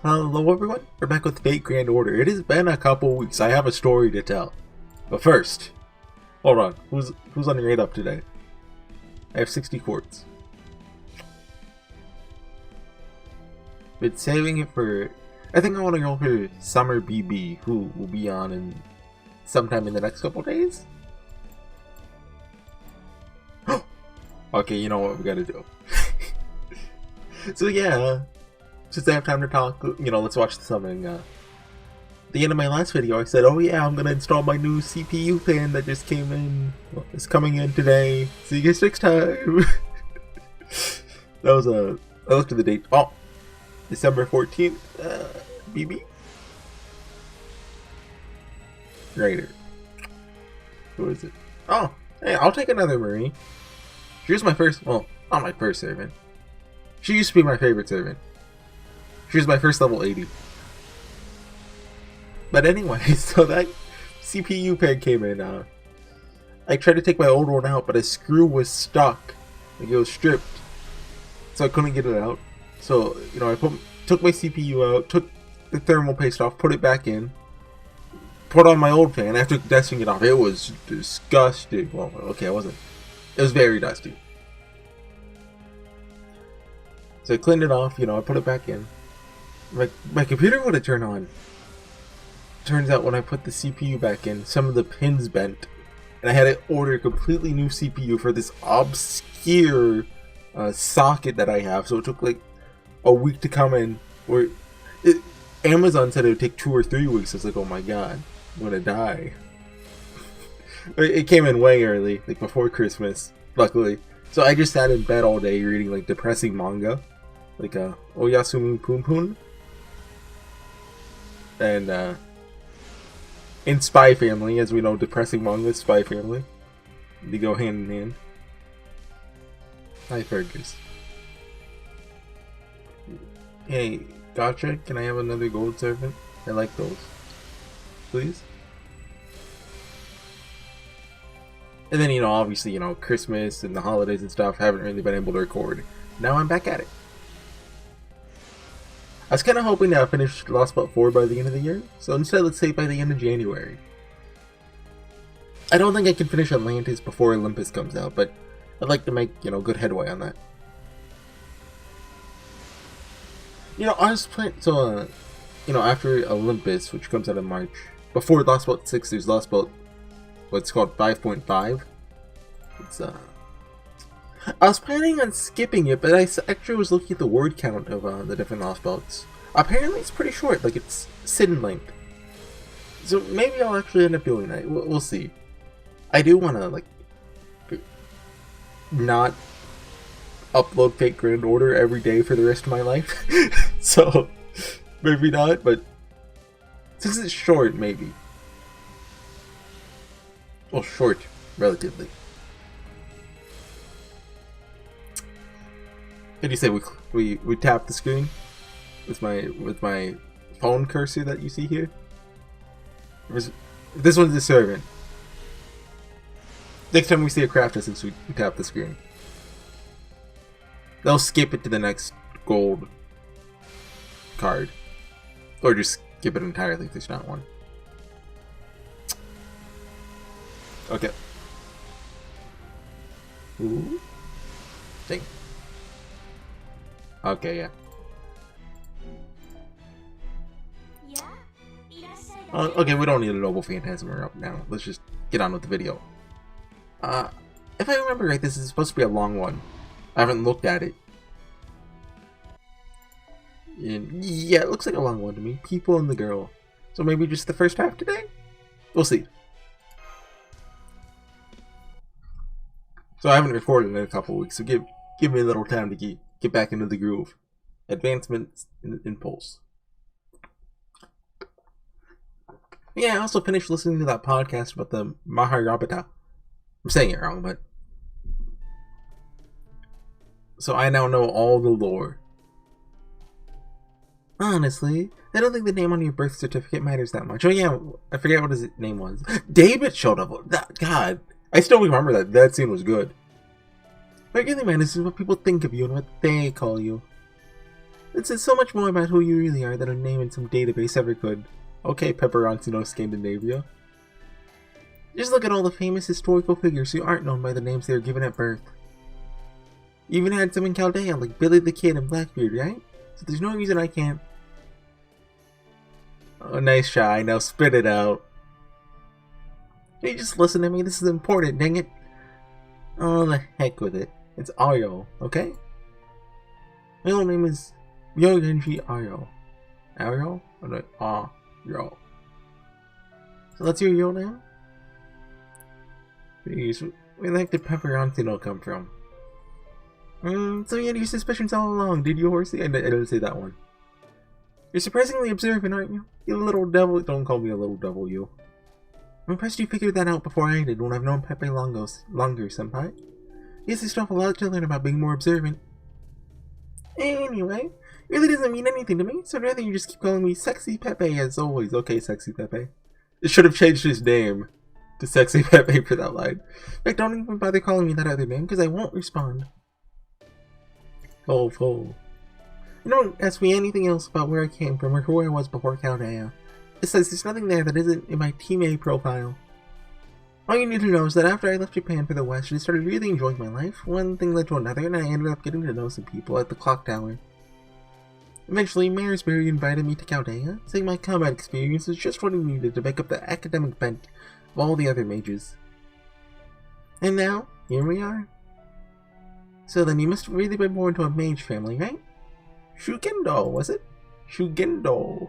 Hello everyone, we're back with Fate Grand Order. It has been a couple weeks. I have a story to tell. But first, hold on. Who's on your 8 up today? I have 60 quartz. Been saving it for... I think I want to go for Summer BB, who will be on in sometime in the next couple days. Okay, you know what we gotta do. So yeah, since I have time to talk, let's watch the summon. At the end of my last video, I said, oh yeah, I'm gonna install my new CPU fan that just came in. Well, it's coming in today. See you guys next time. I looked at the date. Oh, December 14th, BB. Right here. Who is it? Oh, hey, I'll take another Marie. She was my first, well, not my first servant. She used to be my favorite servant. She was my first level 80. But anyway, so that CPU pad came in. I tried to take my old one out, but a screw was stuck. Like it was stripped. So I couldn't get it out. So, I took my CPU out, took the thermal paste off, put it back in, put on my old fan. After dusting it off, it was disgusting. Well, okay, it wasn't. It was very dusty. So I cleaned it off, I put it back in. My computer would have turned on. Turns out when I put the CPU back in, some of the pins bent. And I had to order a completely new CPU for this obscure socket that I have. So it took like a week to come in. Amazon said it would take 2 or 3 weeks. I was like, oh my god, I'm gonna die. It came in way early, like before Christmas, luckily. So I just sat in bed all day reading like depressing manga, like Oyasumi Pun Pun, and in Spy Family, as we know, depressing manga, Spy Family, they go hand in hand. Hi Fergus. Hey, gotcha. Can I have another gold servant? I like those. Please. And then, obviously, Christmas and the holidays and stuff, haven't really been able to record. Now I'm back at it. I was kind of hoping to finish Lost Belt 4 by the end of the year, so instead let's say by the end of January. I don't think I can finish Atlantis before Olympus comes out, but I'd like to make, good headway on that. I was planning, so, after Olympus, which comes out in March, before Lost Belt 6, there's Lost Belt, what's called 5.5. It's I was planning on skipping it, but I actually was looking at the word count of the different Lost Belts. Apparently it's pretty short, like it's sit in length. So maybe I'll actually end up doing that. We'll see. I do want to, like, not upload Fate Grand Order every day for the rest of my life. So, maybe not, but since it's short, maybe. Well, short, relatively. Did you say we tap the screen with my phone cursor that you see here? This one's the servant. Next time we see a craft essence, we tap the screen. They'll skip it to the next gold card, or just skip it entirely if there's not one. Okay. Ooh. Dang. Okay, yeah. Okay, we don't need a Noble Phantasm up now. Let's just get on with the video. If I remember right, this is supposed to be a long one. I haven't looked at it. And yeah, it looks like a long one to me. People and the girl. So maybe just the first half today? We'll see. So I haven't recorded in a couple weeks, so give me a little time to get back into the groove. Advancements in Impulse. Yeah, I also finished listening to that podcast about the Maharabata. I'm saying it wrong, but... So I now know all the lore. Honestly, I don't think the name on your birth certificate matters that much. Oh yeah, I forget what his name was. David showed up. God, I still remember that. That scene was good. What really matters is what people think of you and what they call you. It says so much more about who you really are than a name in some database ever could. Okay, Pepperoncino Scandinavia. Just look at all the famous historical figures who aren't known by the names they were given at birth. You even had some in Chaldea, like Billy the Kid and Blackbeard, right? So there's no reason I can't. Oh, nice try. Now spit it out. Hey, just listen to me. This is important, dang it. Oh, the heck with it. It's Ayo, okay? My whole name is Yugakhestra. Ayo? Or no, Ayo. So that's your real name? Jeez, where the heck did Pepperoncino come from? So you had your suspicions all along, did you, Horsey? I didn't say that one. You're surprisingly observant, aren't you? You little devil. Don't call me a little devil, you. I'm impressed you figured that out before I did when I've known Pepe longer, senpai. Yes, there's still a lot to learn about being more observant. Anyway, it really doesn't mean anything to me, so I'd rather you just keep calling me Sexy Pepe as always. Okay, Sexy Pepe. It should have changed his name to Sexy Pepe for that line. In fact, don't even bother calling me that other name, because I won't respond. Oh. You don't ask me anything else about where I came from or who I was before Chaldea. Besides, there's nothing there that isn't in my Team A profile. All you need to know is that after I left Japan for the West and started really enjoying my life, one thing led to another and I ended up getting to know some people at the clock tower. Eventually, Marisbury invited me to Chaldea, saying my combat experience was just what he needed to make up the academic bent of all the other mages. And now, here we are. So then you must have really been born to a mage family, right? Shugendo, was it? Shugendo.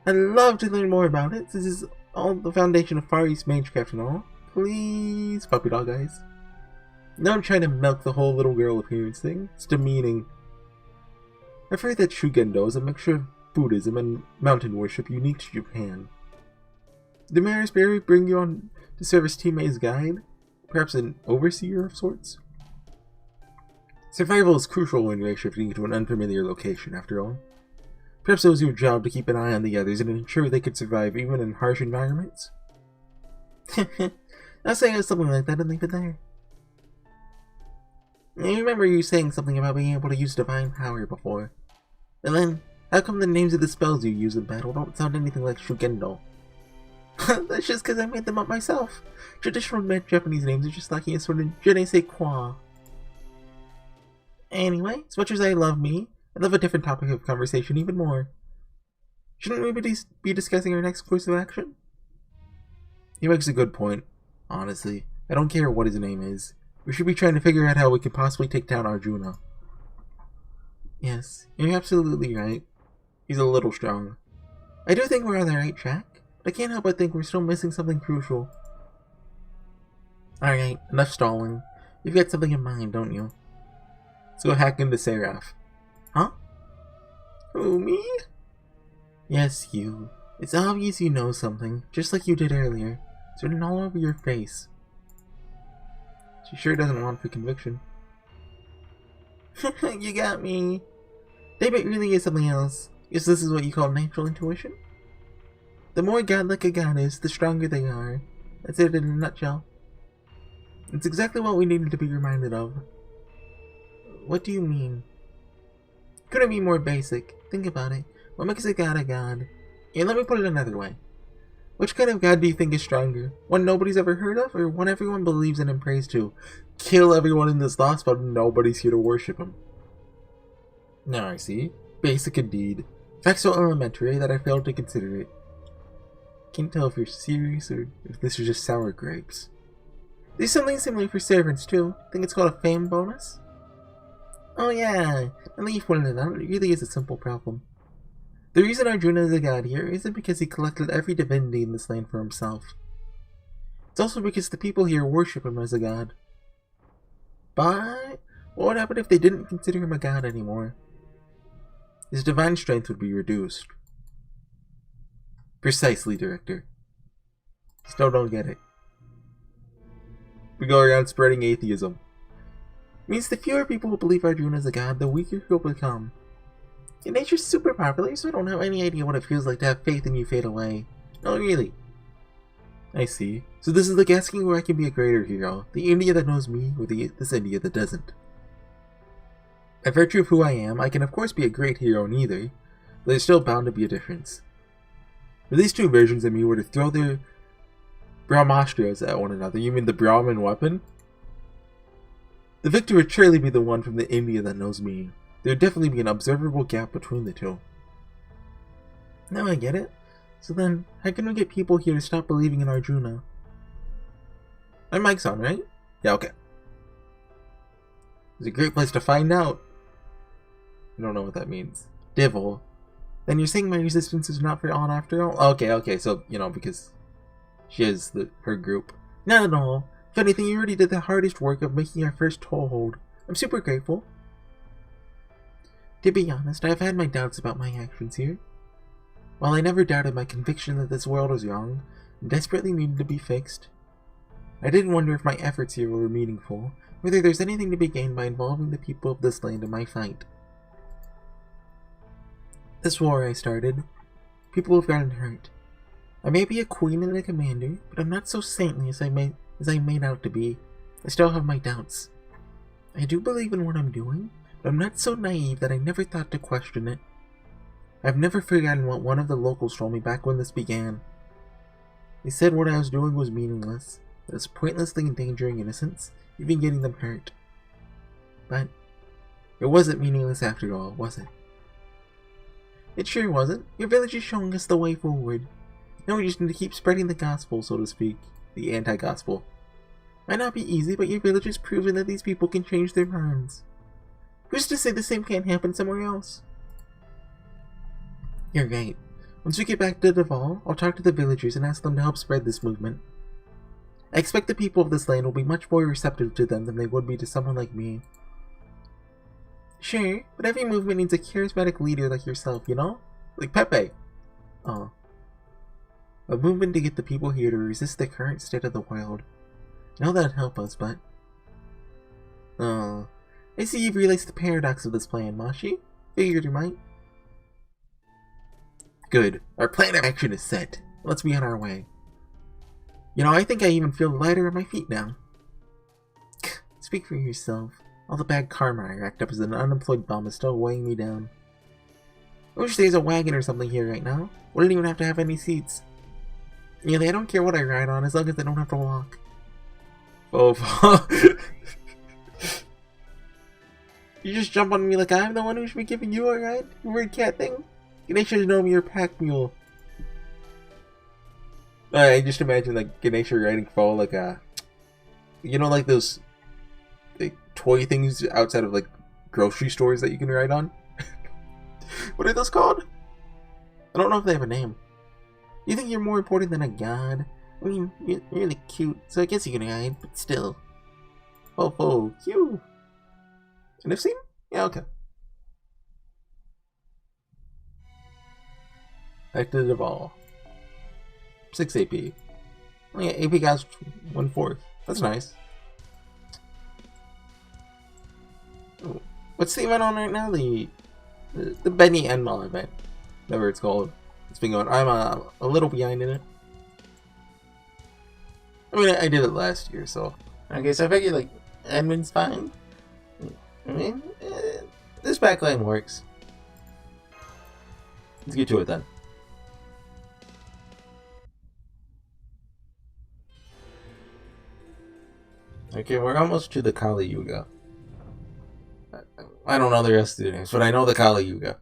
I'd love to learn more about it. This is all the foundation of Far East Magecraft and all. Please, puppy dog eyes. Now I'm trying to milk the whole little girl appearance thing. It's demeaning. I've heard that Shugendo is a mixture of Buddhism and mountain worship unique to Japan. Did Marisbury bring you on to serve as Team A's guide? Perhaps an overseer of sorts? Survival is crucial when you're shifting to an unfamiliar location, after all. Perhaps it was your job to keep an eye on the others and ensure they could survive even in harsh environments? I'll say something like that and leave it there. I remember you saying something about being able to use divine power before. And then, how come the names of the spells you use in battle don't sound anything like Shugendo? That's just because I made them up myself. Traditional Japanese names are just lacking a sort of je ne sais quoi. Anyway, as much as I love me, I love a different topic of conversation even more. Shouldn't we be discussing our next course of action? He makes a good point. Honestly, I don't care what his name is. We should be trying to figure out how we could possibly take down Arjuna. Yes, you're absolutely right. He's a little strong. I do think we're on the right track, but I can't help but think we're still missing something crucial. Alright, enough stalling. You've got something in mind, don't you? Let's go hack into Seraph. Huh? Who, me? Yes, you. It's obvious you know something, just like you did earlier. It's written all over your face. She sure doesn't want for conviction. You got me. Maybe it really is something else. Guess this is what you call natural intuition? The more godlike a god is, the stronger they are. That's it in a nutshell. It's exactly what we needed to be reminded of. What do you mean? Couldn't be more basic. Think about it. What makes a god a god? And let me put it another way. Which kind of god do you think is stronger? One nobody's ever heard of, or one everyone believes in and prays to? Kill everyone in this lost, but nobody's here to worship him. Now I see. Basic indeed. Fact so elementary that I failed to consider it. Can't tell if you're serious or if this is just sour grapes. There's something similar for servants too. Think it's called a fame bonus? Oh yeah, now that you've pointed it out, it really is a simple problem. The reason Arjuna is a god here isn't because he collected every divinity in this land for himself. It's also because the people here worship him as a god. But what would happen if they didn't consider him a god anymore? His divine strength would be reduced. Precisely, Director. Still don't get it. We go around spreading atheism. Means the fewer people who believe Arjuna is a god, the weaker he'll become. Your nature's super popular, so I don't have any idea what it feels like to have faith in you fade away. No, really. I see. So this is like asking where I can be a greater hero. The India that knows me, or this India that doesn't. By virtue of who I am, I can of course be a great hero in either, but there's still bound to be a difference. If these two versions of me were to throw their Brahmastrias at one another, you mean the Brahmin weapon? The victor would surely be the one from the India that knows me. There would definitely be an observable gap between the two. Now I get it. So then, how can we get people here to stop believing in Arjuna? My mic's on, right? Yeah, okay. It's a great place to find out. I don't know what that means. Divil. Then you're saying my resistance is not for on after all? Okay, so, because she is her group. Not at all. If anything, you already did the hardest work of making our first toehold. I'm super grateful. To be honest, I've had my doubts about my actions here. While I never doubted my conviction that this world was wrong and desperately needed to be fixed, I did wonder if my efforts here were meaningful, whether there's anything to be gained by involving the people of this land in my fight. This war I started, people have gotten hurt. I may be a queen and a commander, but I'm not so saintly as I made out to be. I still have my doubts. I do believe in what I'm doing, but I'm not so naive that I never thought to question it. I've never forgotten what one of the locals told me back when this began. They said what I was doing was meaningless, that it was pointlessly endangering innocents, even getting them hurt. But it wasn't meaningless after all, was it? It sure wasn't. Your village is showing us the way forward. Now we just need to keep spreading the gospel, so to speak. The anti-gospel. Might not be easy, but your village has proven that these people can change their minds. Who's to say the same can't happen somewhere else? You're right. Once we get back to Deval, I'll talk to the villagers and ask them to help spread this movement. I expect the people of this land will be much more receptive to them than they would be to someone like me. Sure, but every movement needs a charismatic leader like yourself, you know? Like Pepe. Oh. A movement to get the people here to resist the current state of the world. I know that'd help us, but... Oh. I see you've realized the paradox of this plan, Mashi. Figured you might. Good. Our plan of action is set. Let's be on our way. I think I even feel lighter on my feet now. Speak for yourself. All the bad karma I racked up as an unemployed bum is still weighing me down. I wish there's a wagon or something here right now. Wouldn't even have to have any seats. I don't care what I ride on as long as I don't have to walk. Oh, you just jump on me like I'm the one who should be giving you a ride? You weird cat thing? Ganesha should know me your pack mule. I just imagine like Ganesha riding Fall like a... like those like toy things outside of like grocery stores that you can ride on? What are those called? I don't know if they have a name. You think you're more important than a god? I mean, you're really cute, so I guess you can ride, but still. Oh, cute. An I've seen? Yeah, okay. Back to the ball. 6 AP. Oh yeah, AP guys 1/4. That's nice. Oh, what's the event on right now? The Benny Enmal event. Whatever it's called. It's been going. I'm a little behind in it. I mean, I did it last year, so. Okay, so I figured, like, admin's fine. I mean, this backline works. Let's get to it then. Okay, we're almost to the Kali Yuga. I don't know the rest of the names, but I know the Kali Yuga.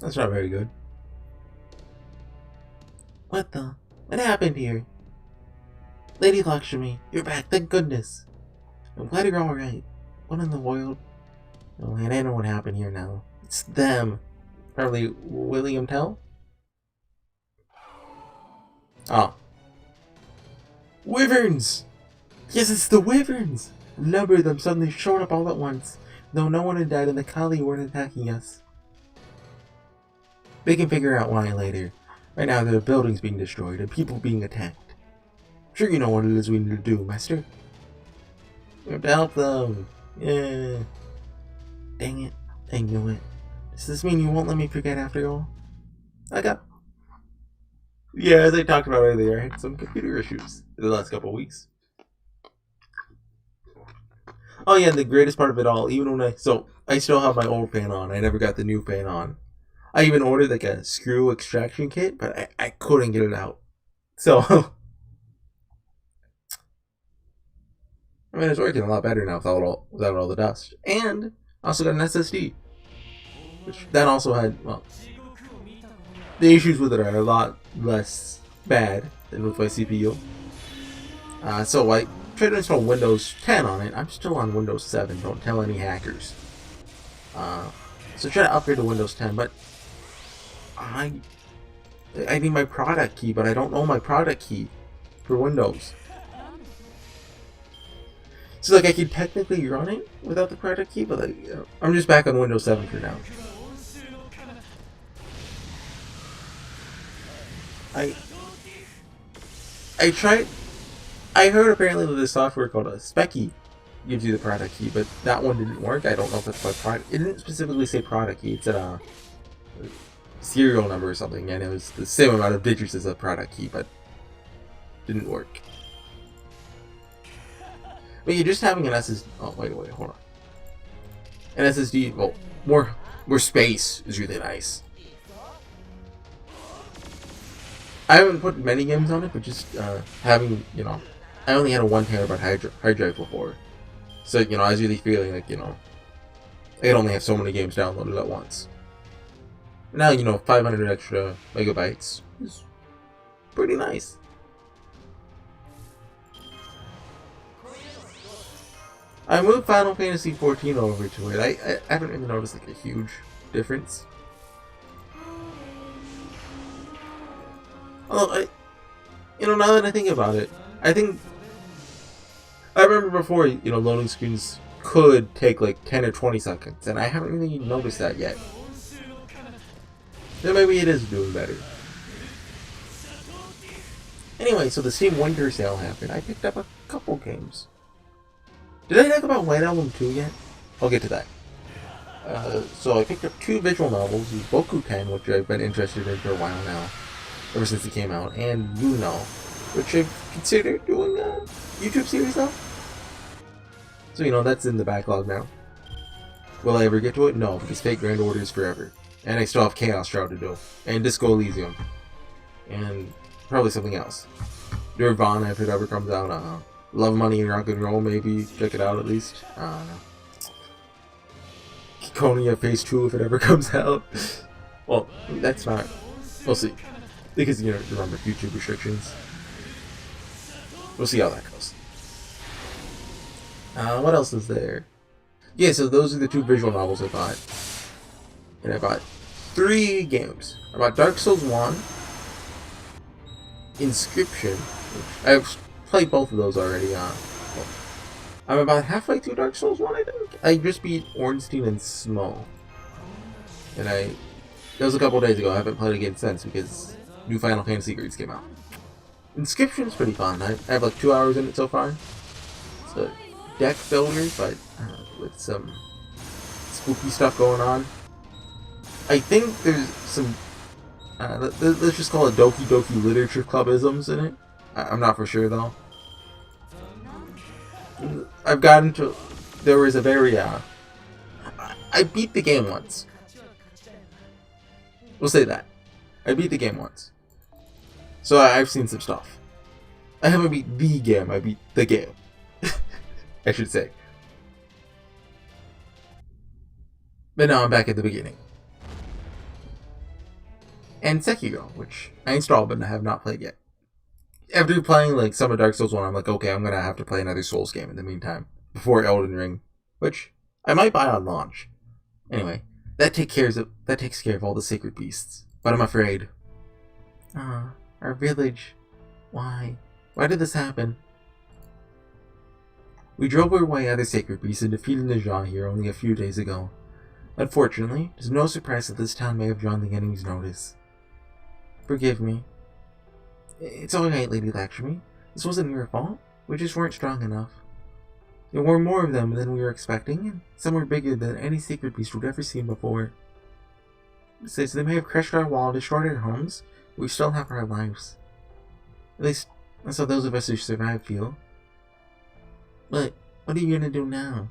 That's not very good. What happened here? Lady Lakshmi, you're back, thank goodness. I'm glad you're alright. What in the world? Oh, and I know what happened here now. It's them. Probably William Tell? Oh. Wyverns! Yes, it's the Wyverns! A number of them suddenly showed up all at once, though no one had died and the Kali weren't attacking us. We can figure out why later. Right now there are buildings being destroyed and people being attacked. I'm sure you know what it is we need to do, Master. We have to help them. Yeah. Dang it. I knew it. Does this mean you won't let me forget after all? I got... Yeah, as I talked about earlier, I had some computer issues in the last couple of weeks. Oh yeah, and the greatest part of it all, even when I still have my old fan on. I never got the new fan on. I even ordered like a screw extraction kit, but I couldn't get it out. So I mean, it's working a lot better now without all the dust. And I also got an SSD, which then also had, well, the issues with it are a lot less bad than with my CPU. So I tried to install Windows 10 on it. I'm still on Windows 7. Don't tell any hackers. So try to upgrade to Windows 10, but I need my product key, but I don't know my product key for Windows. So like I can technically run it without the product key, but like, I'm just back on Windows 7 for now. I tried. I heard apparently that this software called a Specky gives you the product key, but that one didn't work. I don't know if that's my product. It didn't specifically say product key. It said a serial number or something, and it was the same amount of digits as a product key, but didn't work. But you're just having an SSD. Oh wait, hold on. An SSD. Well, more space is really nice. I haven't put many games on it, but just having, I only had a 1 terabyte hard drive before. So, I was really feeling like, I could only have so many games downloaded at once. Now, 500 extra megabytes is pretty nice. I moved Final Fantasy XIV over to it. I haven't really noticed like a huge difference. Although, now that I think about it, I remember before, loading screens could take like 10 or 20 seconds, and I haven't really noticed that yet. So maybe it is doing better. Anyway, so the Steam Winter Sale happened. I picked up a couple games. Did I talk about White Album 2 yet? I'll get to that. So I picked up 2 visual novels, Boku Ten, which I've been interested in for a while now, ever since it came out, and Yuno, which I've considered doing a YouTube series now. So, that's in the backlog now. Will I ever get to it? No, because Fate Grand Order is forever. And I still have Chaos Shroud to do. And Disco Elysium. And probably something else. Nirvana, if it ever comes out. Love, Money, and Rock and Roll, maybe. Check it out at least. Kikonia Phase 2, if it ever comes out. Well, that's not... We'll see. Because, remember, YouTube restrictions. We'll see how that goes. What else is there? Yeah, so those are the 2 visual novels I bought. And I bought 3 games. I bought Dark Souls 1, Inscription, which I've played both of those already. Well, I'm about halfway through Dark Souls 1, I think. I just beat Ornstein and Smo. And that was a couple days ago. I haven't played again since because new Final Fantasy cards came out. Inscription's pretty fun. I have like 2 hours in it so far. It's a deck builder, but with some spooky stuff going on. I think there's some, let's just call it Doki Doki Literature Clubisms in it. I'm not for sure though. I've gotten to, there was a very, I beat the game once. We'll say that. I beat the game once. So I've seen some stuff. I haven't beat the game, I beat the game. I should say. But now I'm back at the beginning. And Sekiro, which I installed but I have not played yet. After playing like some of Dark Souls 1, I'm like, okay, I'm gonna have to play another Souls game in the meantime. Before Elden Ring. Which I might buy on launch. Anyway, that takes care of all the sacred beasts. But I'm afraid. Our village. Why? Why did this happen? We drove our way out of sacred beasts and defeated Najah here only a few days ago. Unfortunately, it's no surprise that this town may have drawn the enemy's notice. Forgive me. It's alright, Lady Lakshmi. This wasn't your fault. We just weren't strong enough. There were more of them than we were expecting, and some were bigger than any sacred beast we'd ever seen before. Besides, they may have crushed our wall, destroyed our homes, We still have our lives. At least, that's how those of us who survived feel. But, what are you gonna do now?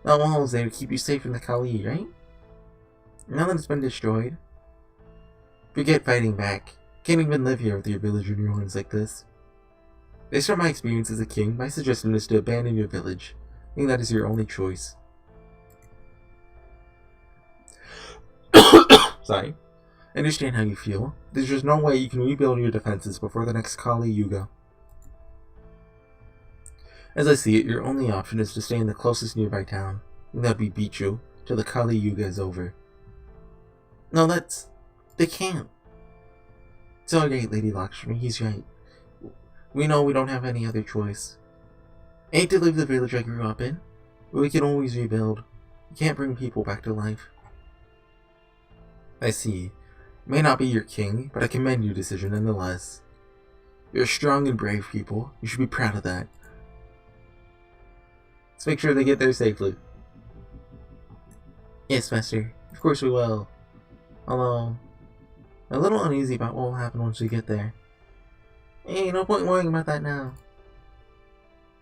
That wall is there to keep you safe from the Kali, right? Now that it's been destroyed, forget fighting back. Can't even live here with your village in ruins like this. Based on my experience as a king, my suggestion is to abandon your village. I think that is your only choice. Sorry. I understand how you feel. There's just no way you can rebuild your defenses before the next Kali Yuga. As I see it, your only option is to stay in the closest nearby town, and that'd be Bichu, till the Kali Yuga is over. No, they can't. It's alright, Lady Lakshmi, he's right. We know we don't have any other choice. I hate to leave the village I grew up in, but we can always rebuild. We can't bring people back to life. I see. May not be your king, but I commend your decision nonetheless. You're strong and brave people. You should be proud of that. Let's make sure they get there safely. Yes, Master. Of course we will. Although, I'm a little uneasy about what will happen once we get there. Hey, no point worrying about that now.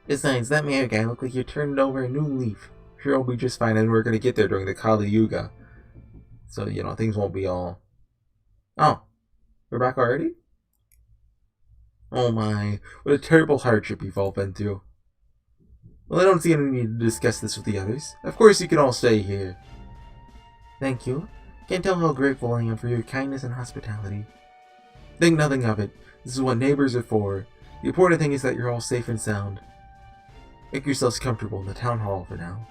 Besides, that mayor guy looked like you turned over a new leaf. Sure, we'll be just fine, and we're gonna get there during the Kali Yuga. So, things won't be all... Oh, we're back already? Oh my, what a terrible hardship you've all been through. Well, I don't see any need to discuss this with the others. Of course you can all stay here. Thank you. Can't tell how grateful I am for your kindness and hospitality. Think nothing of it. This is what neighbors are for. The important thing is that you're all safe and sound. Make yourselves comfortable in the town hall for now.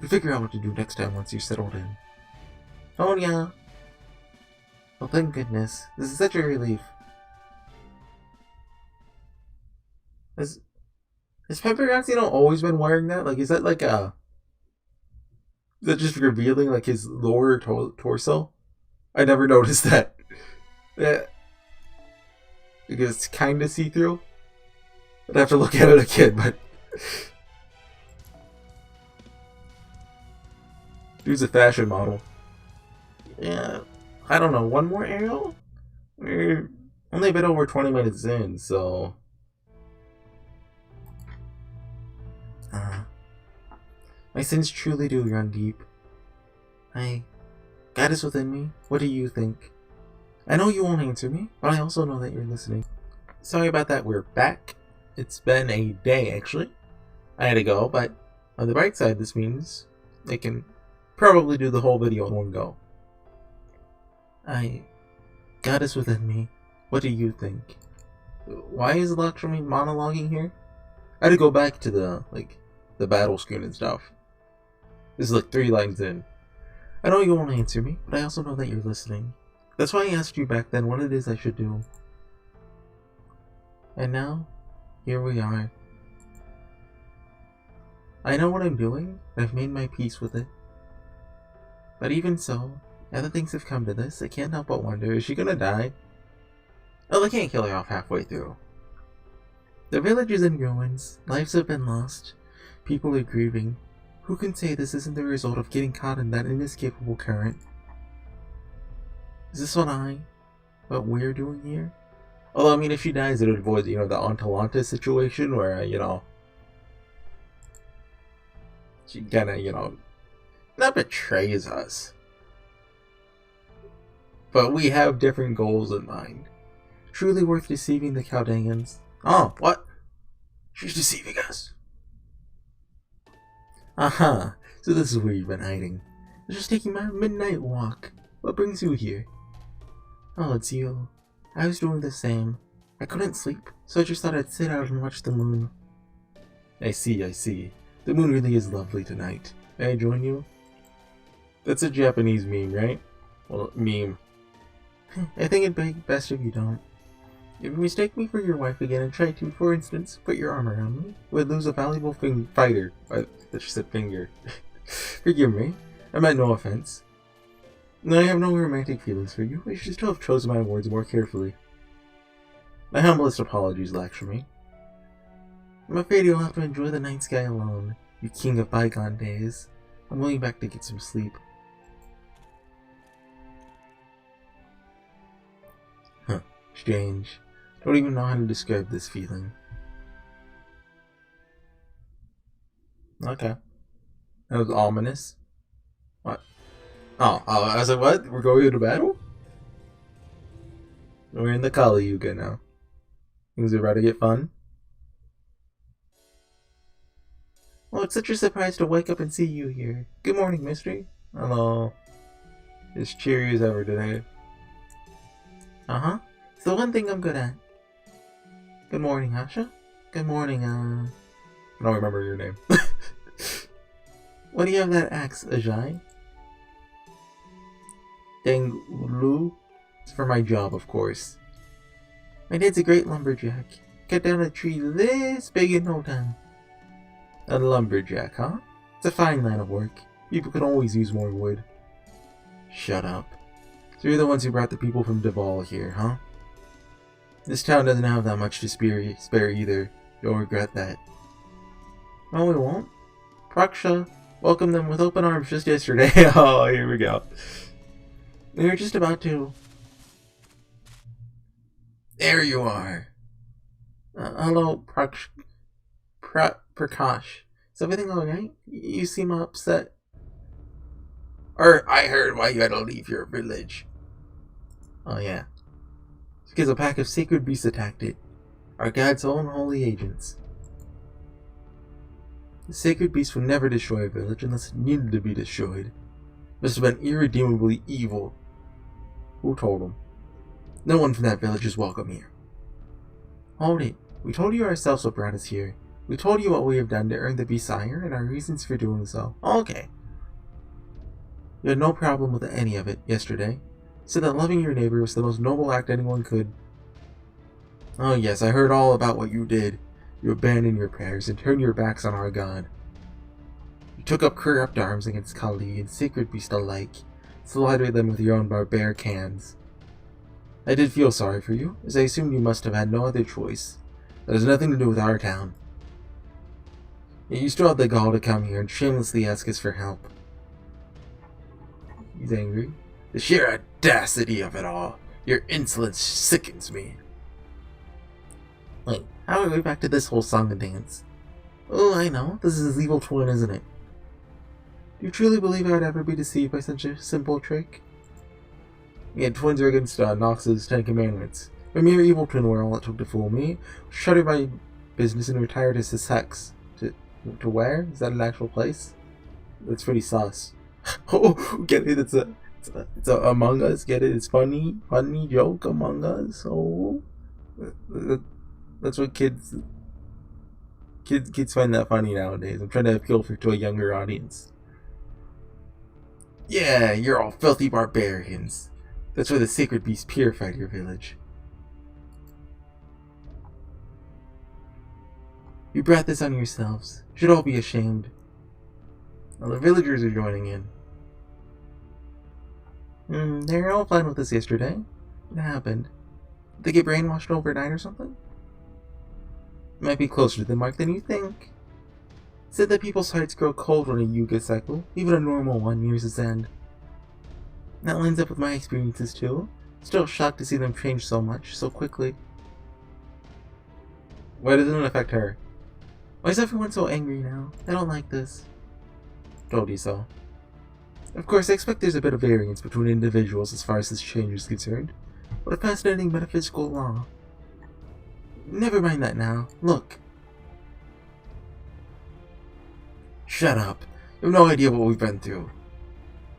We'll figure out what to do next time once you're settled in. Oh yeah. Well, thank goodness. This is such a relief. Has Pepperoxy always been wearing that? Like, is that like a... Is that just revealing, like, his lower torso? I never noticed that. Yeah. Because it's kind of see-through. I'd have to look at it again, but... Dude's a fashion model. Yeah, I don't know, one more arrow? We're only a bit over 20 minutes in, so... My sins truly do run deep. God is within me. What do you think? I know you won't answer me, but I also know that you're listening. Sorry about that, we're back. It's been a day, actually. I had to go, but on the bright side, this means I can probably do the whole video in one go. God is within me. What do you think? Why is Lakshmi monologuing here? I had to go back to the battle screen and stuff. This is 3 lines in. I know you won't answer me, but I also know that you're listening. That's why I asked you back then what it is I should do. And now, here we are. I know what I'm doing, and I've made my peace with it. But even so, now that things have come to this, I can't help but wonder, is she gonna die? Oh, they can't kill her off halfway through. The village is in ruins, lives have been lost, people are grieving. Who can say this isn't the result of getting caught in that inescapable current? Is this what we're doing here? Although, I mean, if she dies, it would avoid, the Atalanta situation where, she kinda, not betrays us. But we have different goals in mind. Truly worth deceiving the Chaldeans. Oh, what? She's deceiving us. Aha, so this is where you've been hiding. I was just taking my midnight walk. What brings you here? Oh, it's you. I was doing the same. I couldn't sleep, so I just thought I'd sit out and watch the moon. I see. The moon really is lovely tonight. May I join you? That's a Japanese meme, right? Well, meme. I think it'd be best if you don't. If you mistake me for your wife again and try to, for instance, put your arm around me, we'd lose a valuable fighter. I just said finger. Forgive me. I meant no offense. I have no romantic feelings for you. I should still have chosen my words more carefully. My humblest apologies, Lakshmi. I'm afraid you'll have to enjoy the night sky alone, you king of bygone days. I'm going back to get some sleep. Strange. Don't even know how to describe this feeling. Okay. That was ominous. What? I was like, what? We're going into battle? We're in the Kali Yuga now. Things are about to get fun. Well, it's such a surprise to wake up and see you here. Good morning, Mystery. Hello. As cheery as ever today. Uh-huh. It's the one thing I'm good at. Good morning, Asha. Good morning, I don't remember your name. What do you have that axe, Ajay? Danglu? It's for my job, of course. My dad's a great lumberjack. Cut down a tree this big in no time. A lumberjack, huh? It's a fine line of work. People could always use more wood. Shut up. So you're the ones who brought the people from Duval here, huh? This town doesn't have that much to spare either. You'll regret that. No, we won't. Praksha welcomed them with open arms just yesterday. Oh, here we go. We were just about to... There you are. Hello, Prakash. Is everything alright? You seem upset. I heard why you had to leave your village. Oh yeah. It's because a pack of sacred beasts attacked it. Our god's own holy agents. The sacred beast would never destroy a village unless it needed to be destroyed. Must have been irredeemably evil. Who told him? No one from that village is welcome here. Hold it. We told you ourselves what brought us here. We told you what we have done to earn the beast's ire and our reasons for doing so. Okay. You had no problem with any of it yesterday. Said that loving your neighbor was the most noble act anyone could. Oh yes, I heard all about what you did. You abandoned your prayers and turned your backs on our god. You took up corrupt arms against Kali and sacred beasts alike, slaughtered them with your own barbaric hands. I did feel sorry for you, as I assumed you must have had no other choice. That has nothing to do with our town. Yet you still had the gall to come here and shamelessly ask us for help. He's angry. The sheer audacity of it all. Your insolence sickens me. Wait, how are we back to this whole song and dance? Oh, I know. This is his evil twin, isn't it? Do you truly believe I would ever be deceived by such a simple trick? Yet twins are against Nox's 10 Commandments. A mere evil twin were all it took to fool me. Shuttered my business and retired as his hex. To where? Is that an actual place? That's pretty sus. Oh, get it? It's a Among Us. Get it? It's funny joke Among Us. Oh, that's what kids find that funny nowadays. I'm trying to appeal to a younger audience. Yeah, you're all filthy barbarians. That's why the sacred beast purified your village. You brought this on yourselves. You should all be ashamed. Well, the villagers are joining in. They were all fine with us yesterday. What happened? Did they get brainwashed overnight or something? Might be closer to the mark than you think. Said that people's hearts grow cold when a Yuga cycle, even a normal one, nears its end. That lines up with my experiences too. Still shocked to see them change so much, so quickly. Why doesn't it affect her? Why is everyone so angry now? I don't like this. Told you so. Of course, I expect there's a bit of variance between individuals as far as this change is concerned. What a fascinating metaphysical law. Never mind that now. Look. Shut up. You have no idea what we've been through.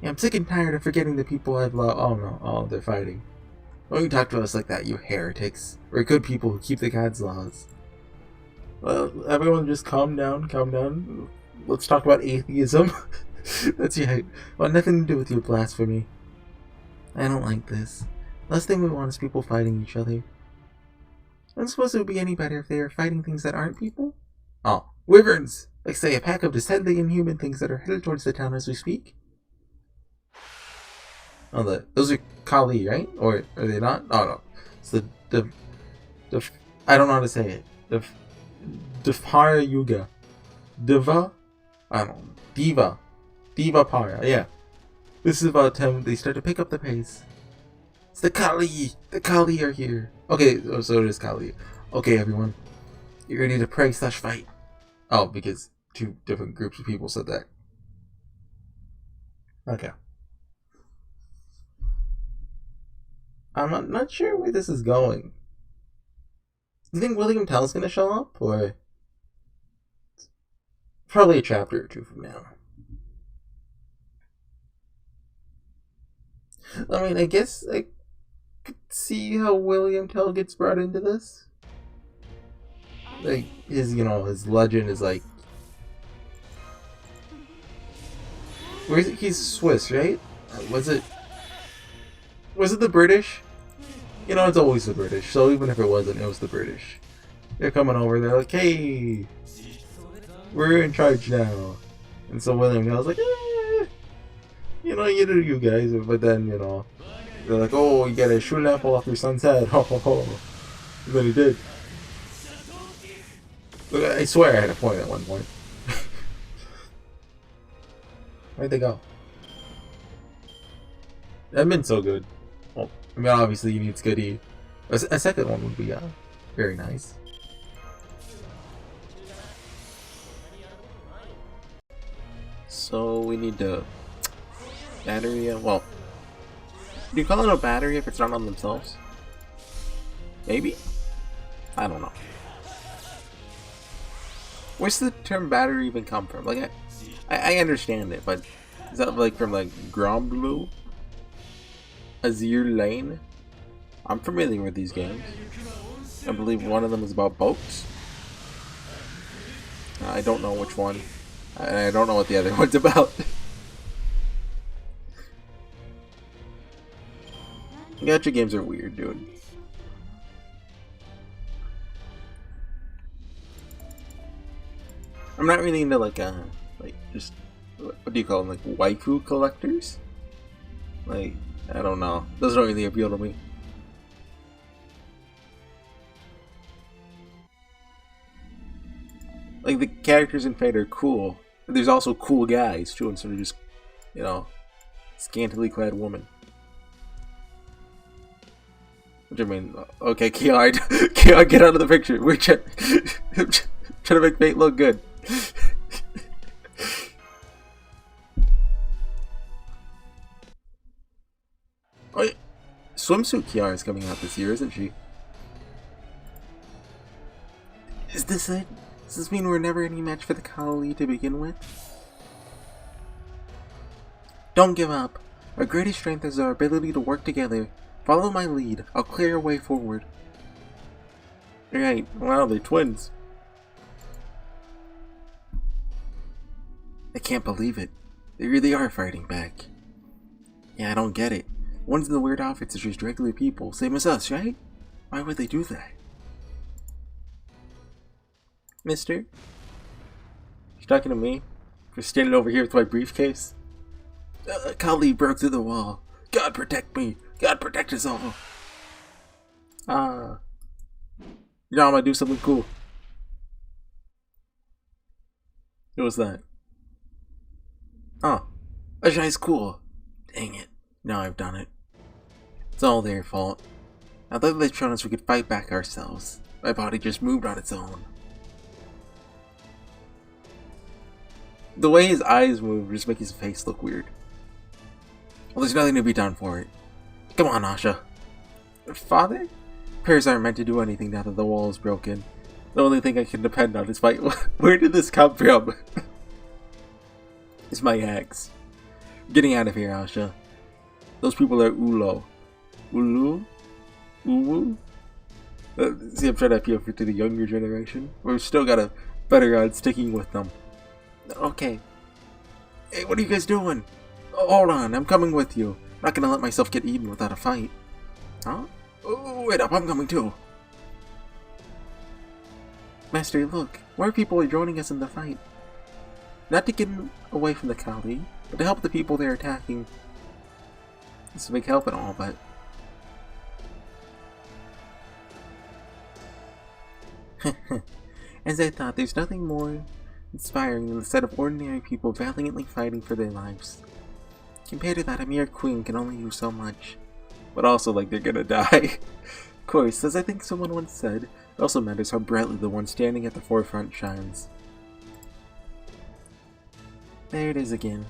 Yeah, I'm sick and tired of forgetting the people I've loved. Oh no, oh, they're fighting. Don't you talk to us like that, you heretics. We're good people who keep the God's laws. Well, everyone just calm down, calm down. Let's talk about atheism. That's right. Well, nothing to do with your blasphemy. I don't like this. Last thing we want is people fighting each other. I don't suppose it would be any better if they are fighting things that aren't people? Oh, wyverns! Like, say, a pack of descending inhuman things that are headed towards the town as we speak? Oh, those are Kali, right? Or are they not? Oh, no. It's the I don't know how to say it. Para Yuga. Diva? I don't know. Diva Para, yeah. This is about the time they start to pick up the pace. It's the Kali! The Kali are here! Okay, so it is Kali. Okay, everyone. You ready to pray / fight? Oh, because 2 different groups of people said that. Okay. I'm not sure where this is going. Do you think William Tell's gonna show up, or probably a chapter or 2 from now? I mean, I guess I could see how William Tell gets brought into this. Like his legend is like, where is it? He's Swiss, right? Was it the British? It's always the British. So even if it wasn't, it was the British. They're coming over. They're like, hey, we're in charge now. And so William Tell's like, you do you guys. But then, they're like, oh, you gotta shoot an apple off your son's head. And then he did. Look, I swear I had a point at one point. Where'd they go? That been so good. Well, I mean, obviously you need Skitty. A second one would be very nice. So we need to battery. Well, do you call it a battery if it's not on themselves? Maybe. I don't know. Where's the term battery even come from? Like, I understand it, but is that like from like Grand Blue? Azure Lane? I'm familiar with these games. I believe one of them is about boats. I don't know which one. I don't know what the other one's about. Gacha games are weird, dude. I'm not really into like just what do you call them, like waifu collectors? Like, I don't know. Those don't really appeal to me. Like, the characters in Fate are cool, but there's also cool guys too, instead of just, scantily clad women. Which I mean, okay, Keon, get out of the picture. We're trying to make Fate look good. Oh, yeah. Swimsuit Kiara is coming out this year, isn't she? Is this it? Does this mean we're never any match for the Kali to begin with? Don't give up. Our greatest strength is our ability to work together. Follow my lead. I'll clear your way forward. Right. Wow, they're twins. I can't believe it. They really are fighting back. Yeah, I don't get it. One's in the weird outfits are just regular people, same as us, right? Why would they do that? Mister? You talking to me? For standing over here with my briefcase? Kali broke through the wall. God protect me! God protect us all! Yeah, I'm gonna do something cool. What was that? Oh, Ajay's cool. Dang it. Now I've done it. It's all their fault. I thought they'd shown us we could fight back ourselves. My body just moved on its own. The way his eyes move just make his face look weird. Well, there's nothing to be done for it. Come on, Asha. Father? Prayers aren't meant to do anything now that the wall is broken. The only thing I can depend on is my... Where did this come from? It's my axe. Getting out of here, Asha. Those people are Ulo. Ulu? Uwu? See, I'm trying to appeal to the younger generation. We've still got a better odds sticking with them. Okay. Hey, what are you guys doing? Oh, hold on, I'm coming with you. I'm not gonna let myself get eaten without a fight. Huh? Oh, wait up, I'm coming too. Master, look. More people are joining us in the fight. Not to get away from the Kali, but to help the people they're attacking. It's a big help and all, but... As I thought, there's nothing more inspiring than the set of ordinary people valiantly fighting for their lives. Compared to that, a mere queen can only do so much. But also, like, they're gonna die. Of course, as I think someone once said, it also matters how brightly the one standing at the forefront shines. There it is again.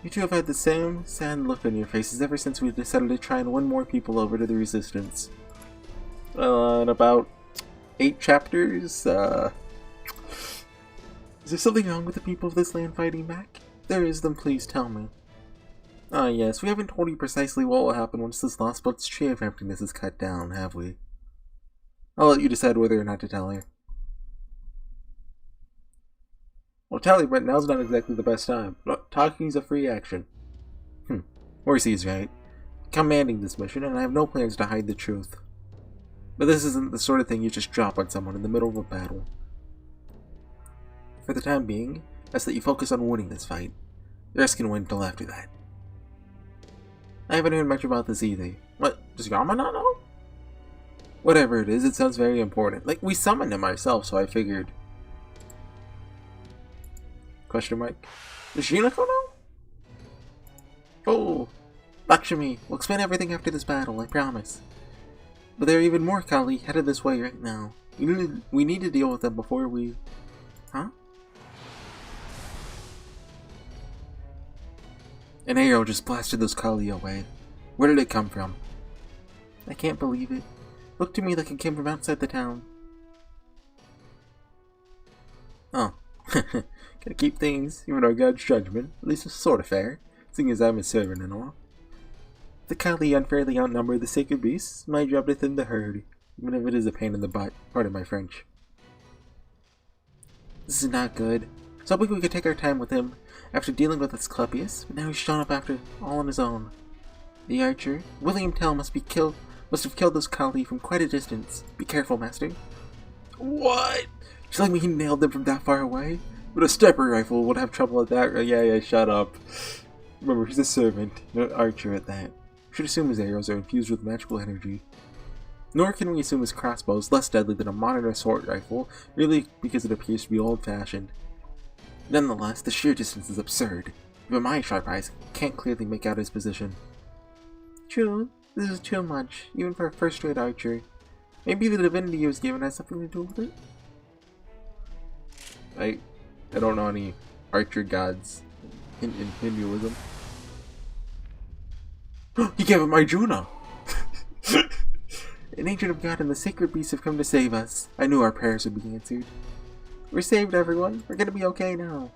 You two have had the same sad look on your faces ever since we decided to try and win more people over to the Resistance. In about 8 chapters, is there something wrong with the people of this land fighting back? If there is, then please tell me. Ah yes, we haven't told you precisely what will happen once this Lost Boat's tree of emptiness is cut down, have we? I'll let you decide whether or not to tell her. Well, tell her, but now's not exactly the best time. Talking's a free action. Horsey's right. I'm commanding this mission, and I have no plans to hide the truth. But this isn't the sort of thing you just drop on someone in the middle of a battle. For the time being, ask that you focus on winning this fight. The rest can wait until after that. I haven't heard much about this either. What, does Yama not know? Whatever it is, it sounds very important. Like, we summoned him ourselves, so I figured... Question mark. Does Shinako know? Oh, Lakshmi, we'll explain everything after this battle, I promise. But there are even more Kali headed this way right now. We need to deal with them before we... Huh? An arrow just blasted those Kali away. Where did it come from? I can't believe it. Looked to me like it came from outside the town. Oh. Gotta keep things, even our God's judgment, at least sort of fair, seeing as I'm his servant and all. If the Kali unfairly outnumber the sacred beasts, it's my job to thin the herd, even if it is a pain in the butt. Pardon my French. This is not good. So we could take our time with him after dealing with Asclepius, but now he's shown up after all on his own. The archer, William Tell, must have killed those Kali from quite a distance. Be careful, master. What? Just like me, he nailed them from that far away? But a stepper rifle would have trouble at that. Yeah, shut up. Remember, he's a servant, not an archer at that. We should assume his arrows are infused with magical energy. Nor can we assume his crossbow is less deadly than a modern assault rifle, merely because it appears to be old-fashioned. Nonetheless, the sheer distance is absurd. Even my sharp eyes can't clearly make out his position. True, this is too much, even for a first-rate archer. Maybe the divinity he was given has something to do with it? I don't know any archer gods in Hinduism. He gave him Arjuna! An agent of God and the sacred beasts have come to save us. I knew our prayers would be answered. We're saved, everyone. We're gonna be okay now.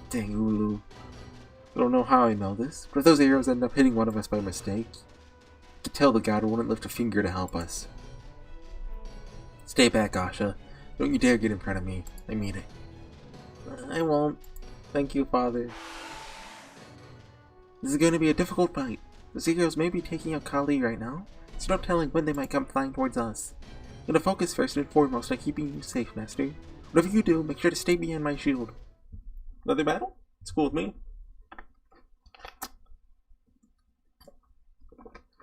Dang Ulu. I don't know how I know this, but if those arrows end up hitting one of us by mistake, I could tell the god wouldn't lift a finger to help us. Stay back, Asha. Don't you dare get in front of me. I mean it. I won't. Thank you, Father. This is going to be a difficult fight. The arrows may be taking out Kali right now, so no telling when they might come flying towards us. I'm going to focus first and foremost on keeping you safe, Master. Whatever you do, make sure to stay behind my shield. Another battle? It's cool with me.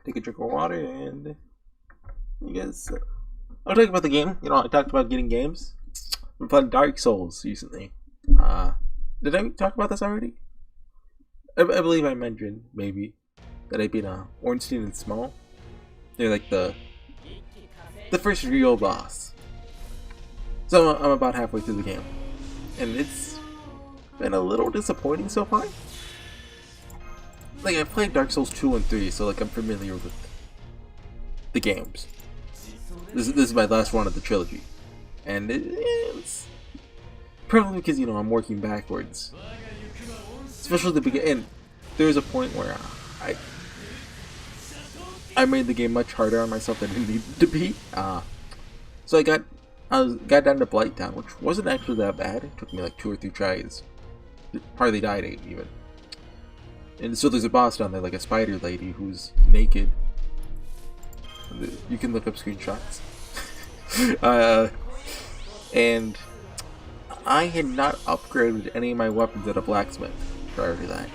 Take a drink of water and... I guess... I'll talk about the game. You know, I talked about getting games. I'm playing Dark Souls recently. Did I talk about this already? I believe I mentioned, maybe, that I beat Ornstein and Small. They're like the first real boss. So I'm about halfway through the game. And it's been a little disappointing so far. Like, I've played Dark Souls 2 and 3, so like I'm familiar with the games. This is my last one of the trilogy. And it's probably because, you know, I'm working backwards. Especially the beginning. And there was a point where I made the game much harder on myself than it needed to be. So I got down to Blight Town, which wasn't actually that bad. It took me like 2 or 3 tries. Hardly died 8 even. And so there's a boss down there, like a spider lady who's naked. You can look up screenshots. And I had not upgraded any of my weapons at a blacksmith prior to that.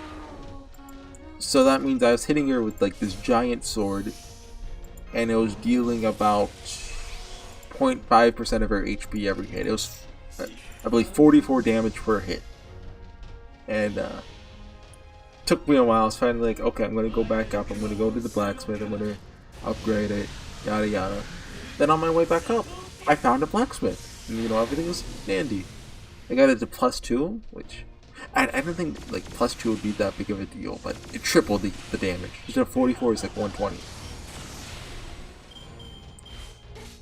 So that means I was hitting her with like this giant sword, and it was dealing about 0.5% of her HP every hit. It was, I believe, 44 damage per hit. And took me a while. I was finally like, okay, I'm gonna go back up. I'm gonna go to the blacksmith. I'm gonna upgrade it. yada yada. Then on my way back up, I found a blacksmith, and everything was dandy. I got it to +2, which I don't think like +2 would be that big of a deal, but it tripled the damage. Instead of 44, it's like 120.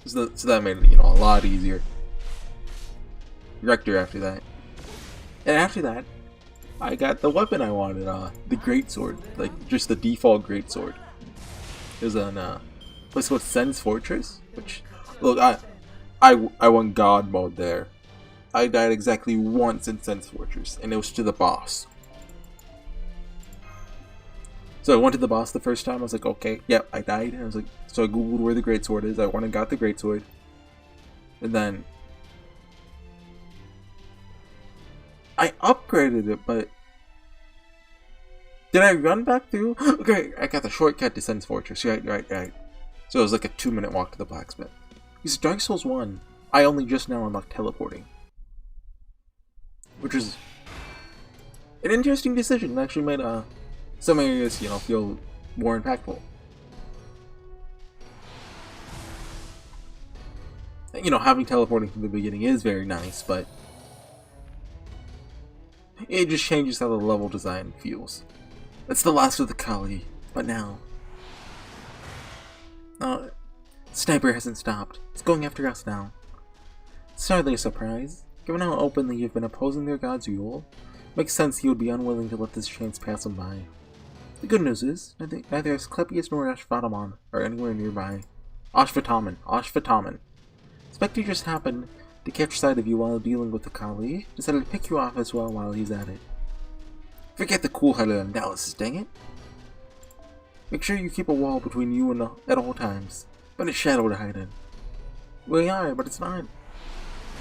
So that made it a lot easier. Rector after that, and after that, I got the weapon I wanted, the greatsword, like just the default greatsword. It was on place called Sen's Fortress, which look I went God mode there. I died exactly once in Sen's Fortress, and it was to the boss. So I went to the boss the first time. I was like, okay, yep, I died. And I was like, so I googled where the greatsword is. I went and got the greatsword, and then I upgraded it. But did I run back through? Okay, I got the shortcut to Sen's Fortress. Right. So it was like a 2-minute walk to the blacksmith. Because Dark Souls 1, I only just now unlocked teleporting, which is an interesting decision. It actually made some areas, feel more impactful. Having teleporting from the beginning is very nice, but it just changes how the level design feels. It's the last of the Kali, but now, Sniper hasn't stopped. It's going after us now. It's hardly a surprise, given how openly you've been opposing their god's rule. Makes sense he would be unwilling to let this chance pass him by. The good news is, neither Asclepius nor Ashvatamon are anywhere nearby. Ashvatamon. Spectre just happened to catch sight of you while dealing with the Kali, decided to pick you off as well while he's at it. Forget the cool-headed analysis, dang it. Make sure you keep a wall between you and at all times, but a shadow to hide in. We are, but it's not.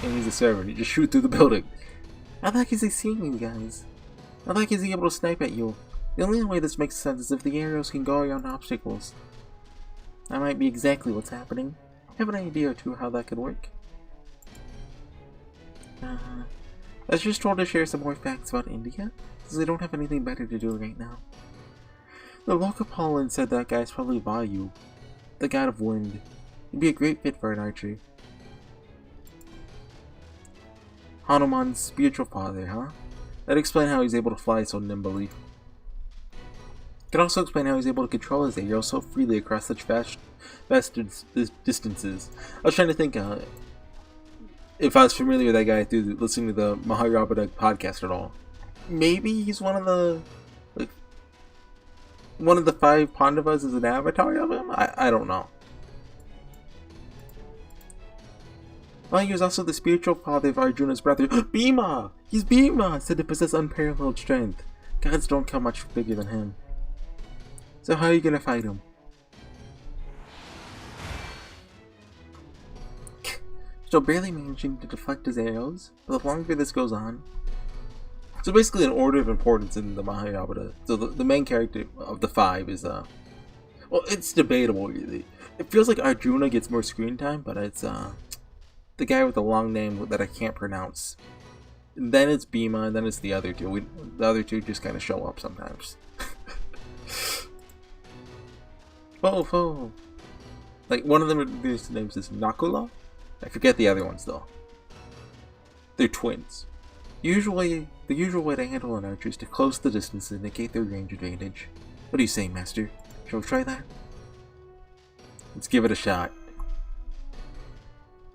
And he's a servant, you just shoot through the building. How the heck is he seeing you guys? How the heck is he able to snipe at you? The only way this makes sense is if the arrows can go around obstacles. That might be exactly what's happening. I have an idea or two how that could work. I was just told to share some more facts about India, since I don't have anything better to do right now. The local Pollen said that guy's probably Vayu, the god of wind. He'd be a great fit for an archer. Hanuman's spiritual father, huh? That'd explain how he's able to fly so nimbly. Could also explain how he's able to control his arrows so freely across such vast distances. I was trying to think if I was familiar with that guy through listening to the Mahabharata podcast at all. Maybe he's one of the 5 Pandavas as an avatar of him? I don't know. Well, he was also the spiritual father of Arjuna's brother, Bhima! He's Bhima! Said to possess unparalleled strength. Gods don't come much bigger than him. So how are you gonna fight him? Still barely managing to deflect his arrows, but the longer this goes on... So basically an order of importance in the Mahabharata. So the main character of the 5 is, well, it's debatable really. It feels like Arjuna gets more screen time, but it's, the guy with the long name that I can't pronounce. And then it's Bhima, and then it's the other two. The other two just kind of show up sometimes. Whoa. Like, one of them, their names is Nakula? I forget the other ones, though. They're twins. The usual way to handle an archer is to close the distance and negate their range advantage. What do you say, Master? Shall we try that? Let's give it a shot.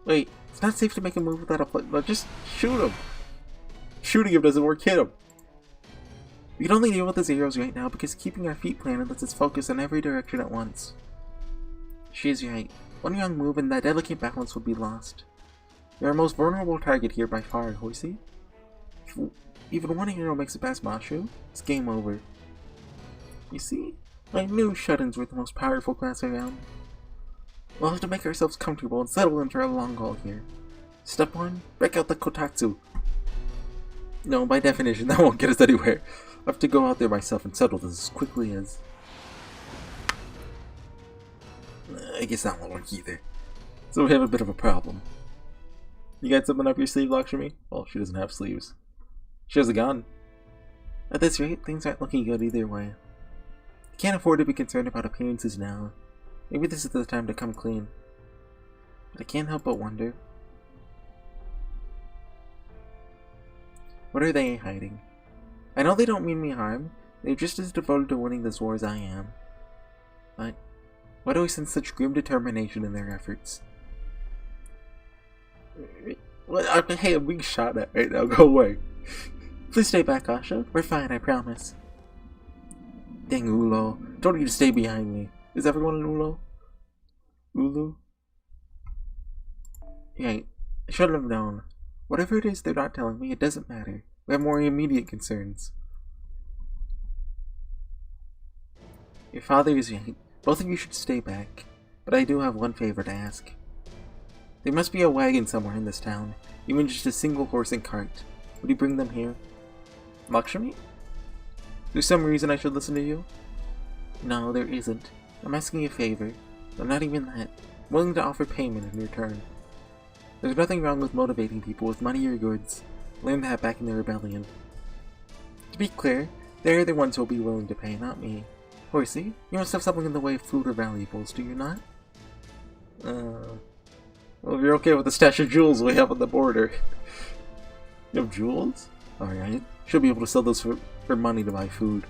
Wait, it's not safe to make a move without a play. Just shoot him! Shooting him doesn't work, hit him! We can only deal with his arrows right now because keeping our feet planted lets us focus in every direction at once. She's right. One wrong move and that delicate balance would be lost. You're our most vulnerable target here by far, Horsey. If even one arrow makes it past Mashu, it's game over. You see, I knew shut-ins were the most powerful class around. We'll have to make ourselves comfortable and settle into our long haul here. Step 1, break out the Kotatsu. No, by definition, that won't get us anywhere. I have to go out there myself and settle this as quickly as... I guess that won't work either. So we have a bit of a problem. You got something up your sleeve, Lakshmi? Well, she doesn't have sleeves. She has a gun. At this rate, things aren't looking good either way. I can't afford to be concerned about appearances now. Maybe this is the time to come clean. But I can't help but wonder. What are they hiding? I know they don't mean me harm. They're just as devoted to winning this war as I am. But why do I sense such grim determination in their efforts? Hey, I'm being shot at right now. Go away. Please stay back, Asha. We're fine, I promise. Dang, Ulo. Told you to stay behind me. Is everyone in Ulo? Ulu? Yeah, I should have known. Whatever it is they're not telling me, it doesn't matter. We have more immediate concerns. Your father is right. Both of you should stay back. But I do have one favor to ask. There must be a wagon somewhere in this town. Even just a single horse and cart. Would you bring them here? Lakshmi? There's some reason I should listen to you? No, there isn't. I'm asking you a favor. But not even that. I'm willing to offer payment in return. There's nothing wrong with motivating people with money or goods. Learned that back in the rebellion. To be clear, they're the ones who'll be willing to pay, not me. Horsey, you must have something in the way of food or valuables, do you not? Well, if you're okay with the stash of jewels we have on the border. You have jewels? Alright. Should be able to sell those for money to buy food.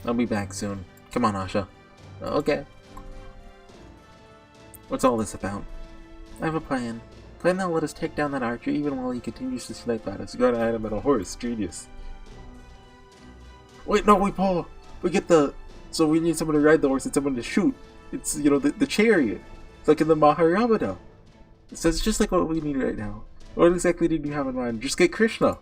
I'll be back soon. Come on, Asha. Okay. What's all this about? I have a plan. Plan that'll let us take down that archer even while he continues to snipe at us. Gotta add him on a horse. Genius. Wait, no, we get the... So we need someone to ride the horse and someone to shoot. It's, you know, the chariot. It's like in the Mahabharata. So it's just like what we need right now. What exactly did you have in mind? Just get Krishna.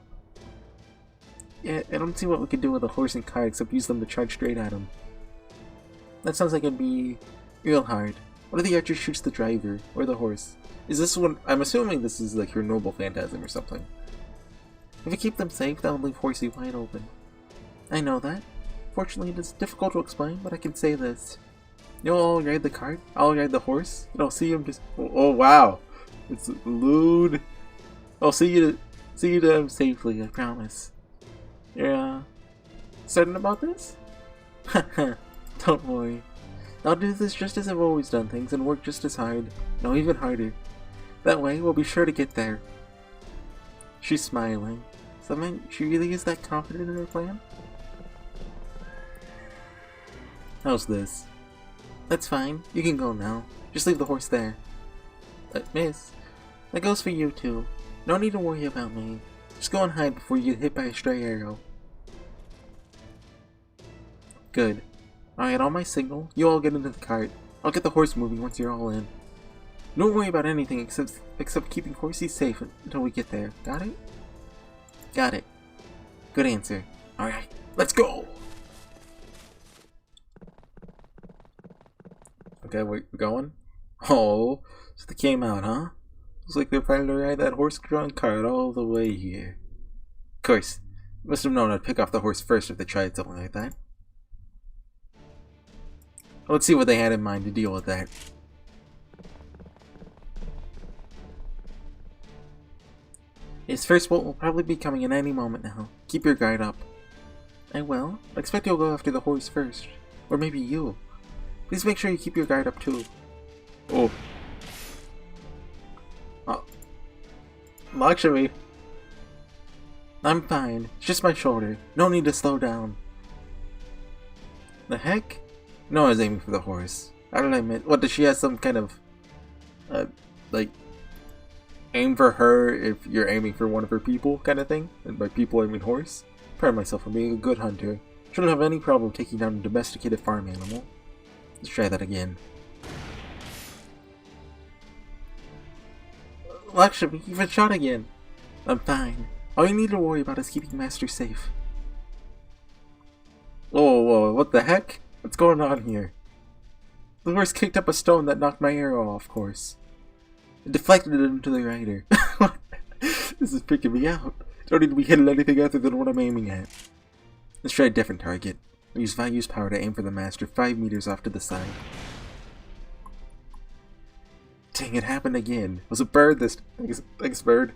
Yeah, I don't see what we could do with a horse and cart except use them to charge straight at him. That sounds like it'd be real hard. What if the archer shoots the driver or the horse? Is this one? I'm assuming this is like your noble phantasm or something. If we keep them safe, that'll leave Horsey wide open. I know that. Fortunately, it is difficult to explain, but I can say this. You'll ride the cart, I'll ride the horse, and I'll see him just... Oh, wow. It's lewd. I'll see you to him safely, I promise. You're, certain about this? Haha, don't worry. I'll do this just as I've always done things and work just as hard. No, even harder. That way, we'll be sure to get there. She's smiling. So, man, she really is that confident in her plan? How's this? That's fine. You can go now. Just leave the horse there. Miss, that goes for you too. No need to worry about me. Just go and hide before you get hit by a stray arrow. Good. Alright, on my signal, you all get into the cart. I'll get the horse moving once you're all in. Don't worry about anything except keeping Horsey safe until we get there. Got it? Got it. Good answer. Alright, let's go! Okay, we're going? Oh, so they came out, huh? Looks like they're planning to ride that horse-drawn cart all the way here. Of course, must have known I'd pick off the horse first if they tried something like that. Let's see what they had in mind to deal with that. His first bolt will probably be coming in any moment now. Keep your guard up. I will. I expect you'll go after the horse first. Or maybe you. Please make sure you keep your guard up too. Oh. Oh. Lakshmi. I'm fine. It's just my shoulder. No need to slow down. The heck? No, I was aiming for the horse. How did I miss? What, does she have some kind of... like... aim for her if you're aiming for one of her people kind of thing? And by people I mean horse? Proud myself for being a good hunter. Shouldn't have any problem taking down a domesticated farm animal. Let's try that again. Lakshmi, you've been shot again. I'm fine. All you need to worry about is keeping Master safe. Whoa, what the heck? What's going on here? The horse kicked up a stone that knocked my arrow off course. It deflected it into the rider. This is freaking me out. Don't need to be hitting anything other than what I'm aiming at. Let's try a different target. I use Value's power to aim for the master 5 meters off to the side. Dang, it happened again. It was a bird this time. Thanks, bird.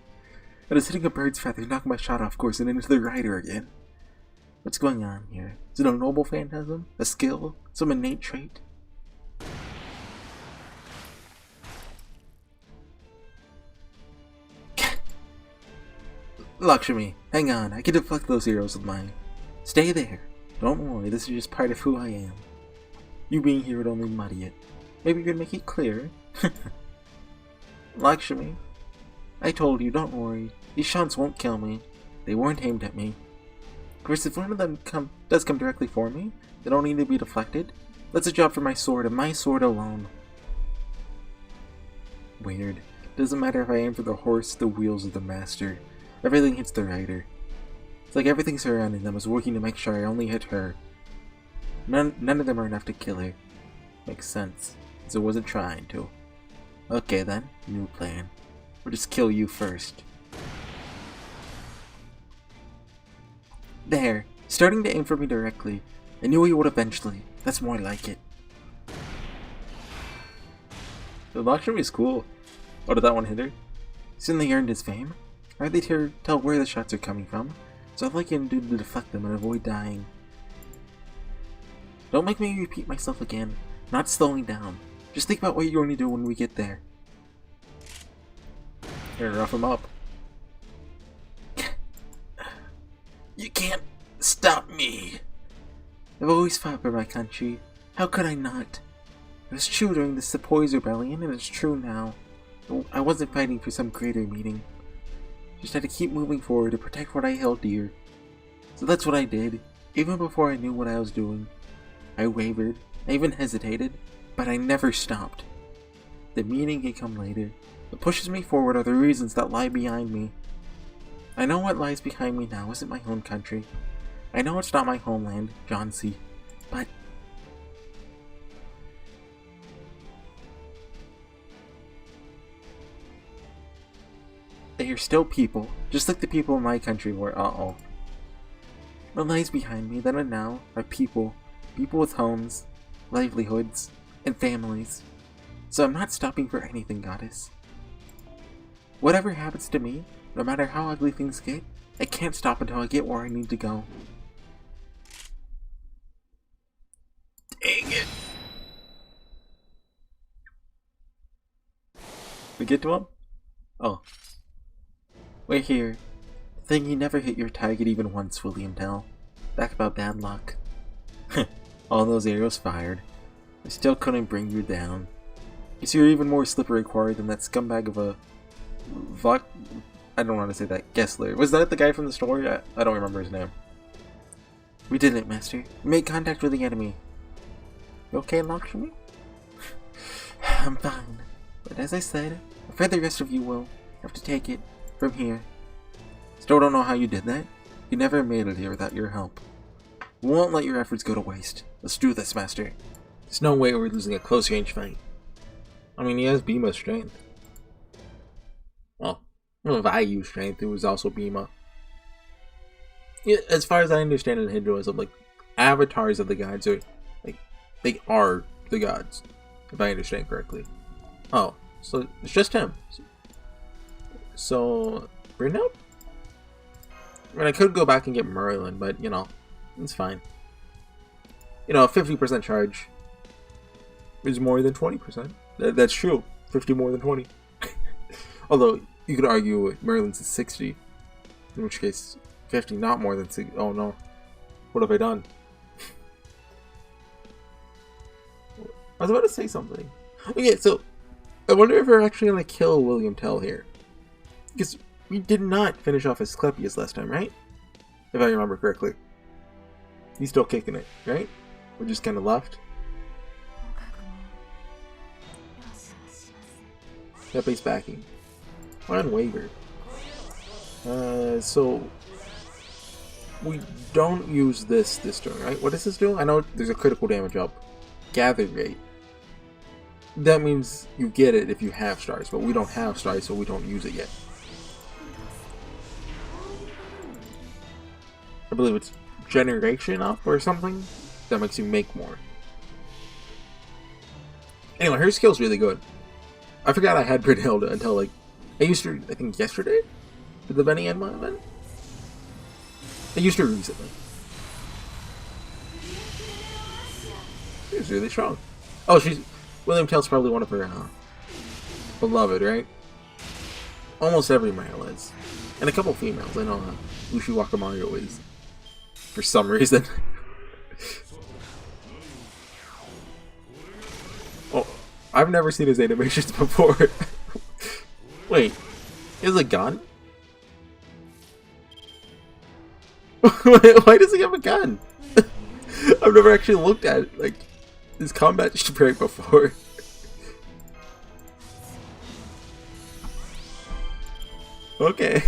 I was hitting a bird's feather, knocking my shot off course and into the rider again. What's going on here? Is it a noble phantasm? A skill? Some innate trait? Lakshmi, hang on, I can deflect those arrows with mine. Stay there. Don't worry, this is just part of who I am. You being here would only muddy it. Maybe you could make it clearer. Lakshmi, I told you, don't worry. These shots won't kill me. They weren't aimed at me. Of course, if one of them does come directly for me, they don't need to be deflected. That's a job for my sword, and my sword alone. Weird. Doesn't matter if I aim for the horse, the wheels, or the master. Everything hits the rider. It's like everything surrounding them is working to make sure I only hit her. None of them are enough to kill her. Makes sense, because I wasn't trying to. Okay then, new plan. We'll just kill you first. There, starting to aim for me directly. I knew he would eventually. That's more like it. The Lakshmi is cool. Oh, did that one hit her? Certainly earned his fame. I hardly tell where the shots are coming from, so I'd like him to deflect them and avoid dying. Don't make me repeat myself again. Not slowing down. Just think about what you're going to do when we get there. Here, rough him up. You can't stop me. I've always fought for my country. How could I not? It was true during the Sepoys Rebellion, and it's true now. I wasn't fighting for some greater meaning. Just had to keep moving forward to protect what I held dear. So that's what I did, even before I knew what I was doing. I wavered, I even hesitated, but I never stopped. The meaning can come later. What pushes me forward are the reasons that lie behind me. I know what lies behind me now isn't my own country. I know it's not my homeland, Jhansi, but they are still people, just like the people in my country were. What lies behind me then and now are people with homes, livelihoods, and families. So I'm not stopping for anything, Goddess. Whatever happens to me, no matter how ugly things get, I can't stop until I get where I need to go. Dang it! We get to him? Oh. We're here. The thing you never hit your target even once, William Tell. Back about bad luck. All those arrows fired. I still couldn't bring you down. Guess you're even more slippery quarry than that scumbag of a... I don't want to say that. Gessler. Was that the guy from the story? I don't remember his name. We did it, Master. We made contact with the enemy. You okay, Lakshmi? I'm fine. But as I said, I'm afraid the rest of you will have to take it from here. Still don't know how you did that. You never made it here without your help. We won't let your efforts go to waste. Let's do this, Master. There's no way we're losing a close range fight. I mean, he has Bhima strength. Well, if I use strength, it was also Bhima. Yeah, as far as I understand in Hinduism, like, avatars of the gods are, like, they are the gods, if I understand correctly. Oh, so it's just him. So, Brynhilde? I mean, I could go back and get Merlin, but, you know, it's fine. You know, a 50% charge is more than 20%. That's true. 50 more than 20. Although, you could argue Merlin's is 60. In which case, 50 not more than 60. Oh no. What have I done? I was about to say something. Okay, so, I wonder if we're actually going to kill William Tell here. Because we did not finish off Asclepius last time, right? If I remember correctly. He's still kicking it, right? We just kind of left. That base backing. Unwavered. So we don't use this turn, right? What does this do? I know there's a critical damage up. Gather rate. That means you get it if you have stars, but we don't have stars, so we don't use it yet. I believe it's generation up or something that makes you make more. Anyway, her skill's really good. I forgot I had Brynhilde until, like, I used her, I think, yesterday? With the Benny Enma event? I used her recently. She's really strong. Oh, William Tell's probably one of her, beloved, right? Almost every male is. And a couple females. I know Ushiwaka Mario is. For some reason. Oh, I've never seen his animations before. Wait, he has a gun? Why does he have a gun? I've never actually looked at like his combat break before. Okay.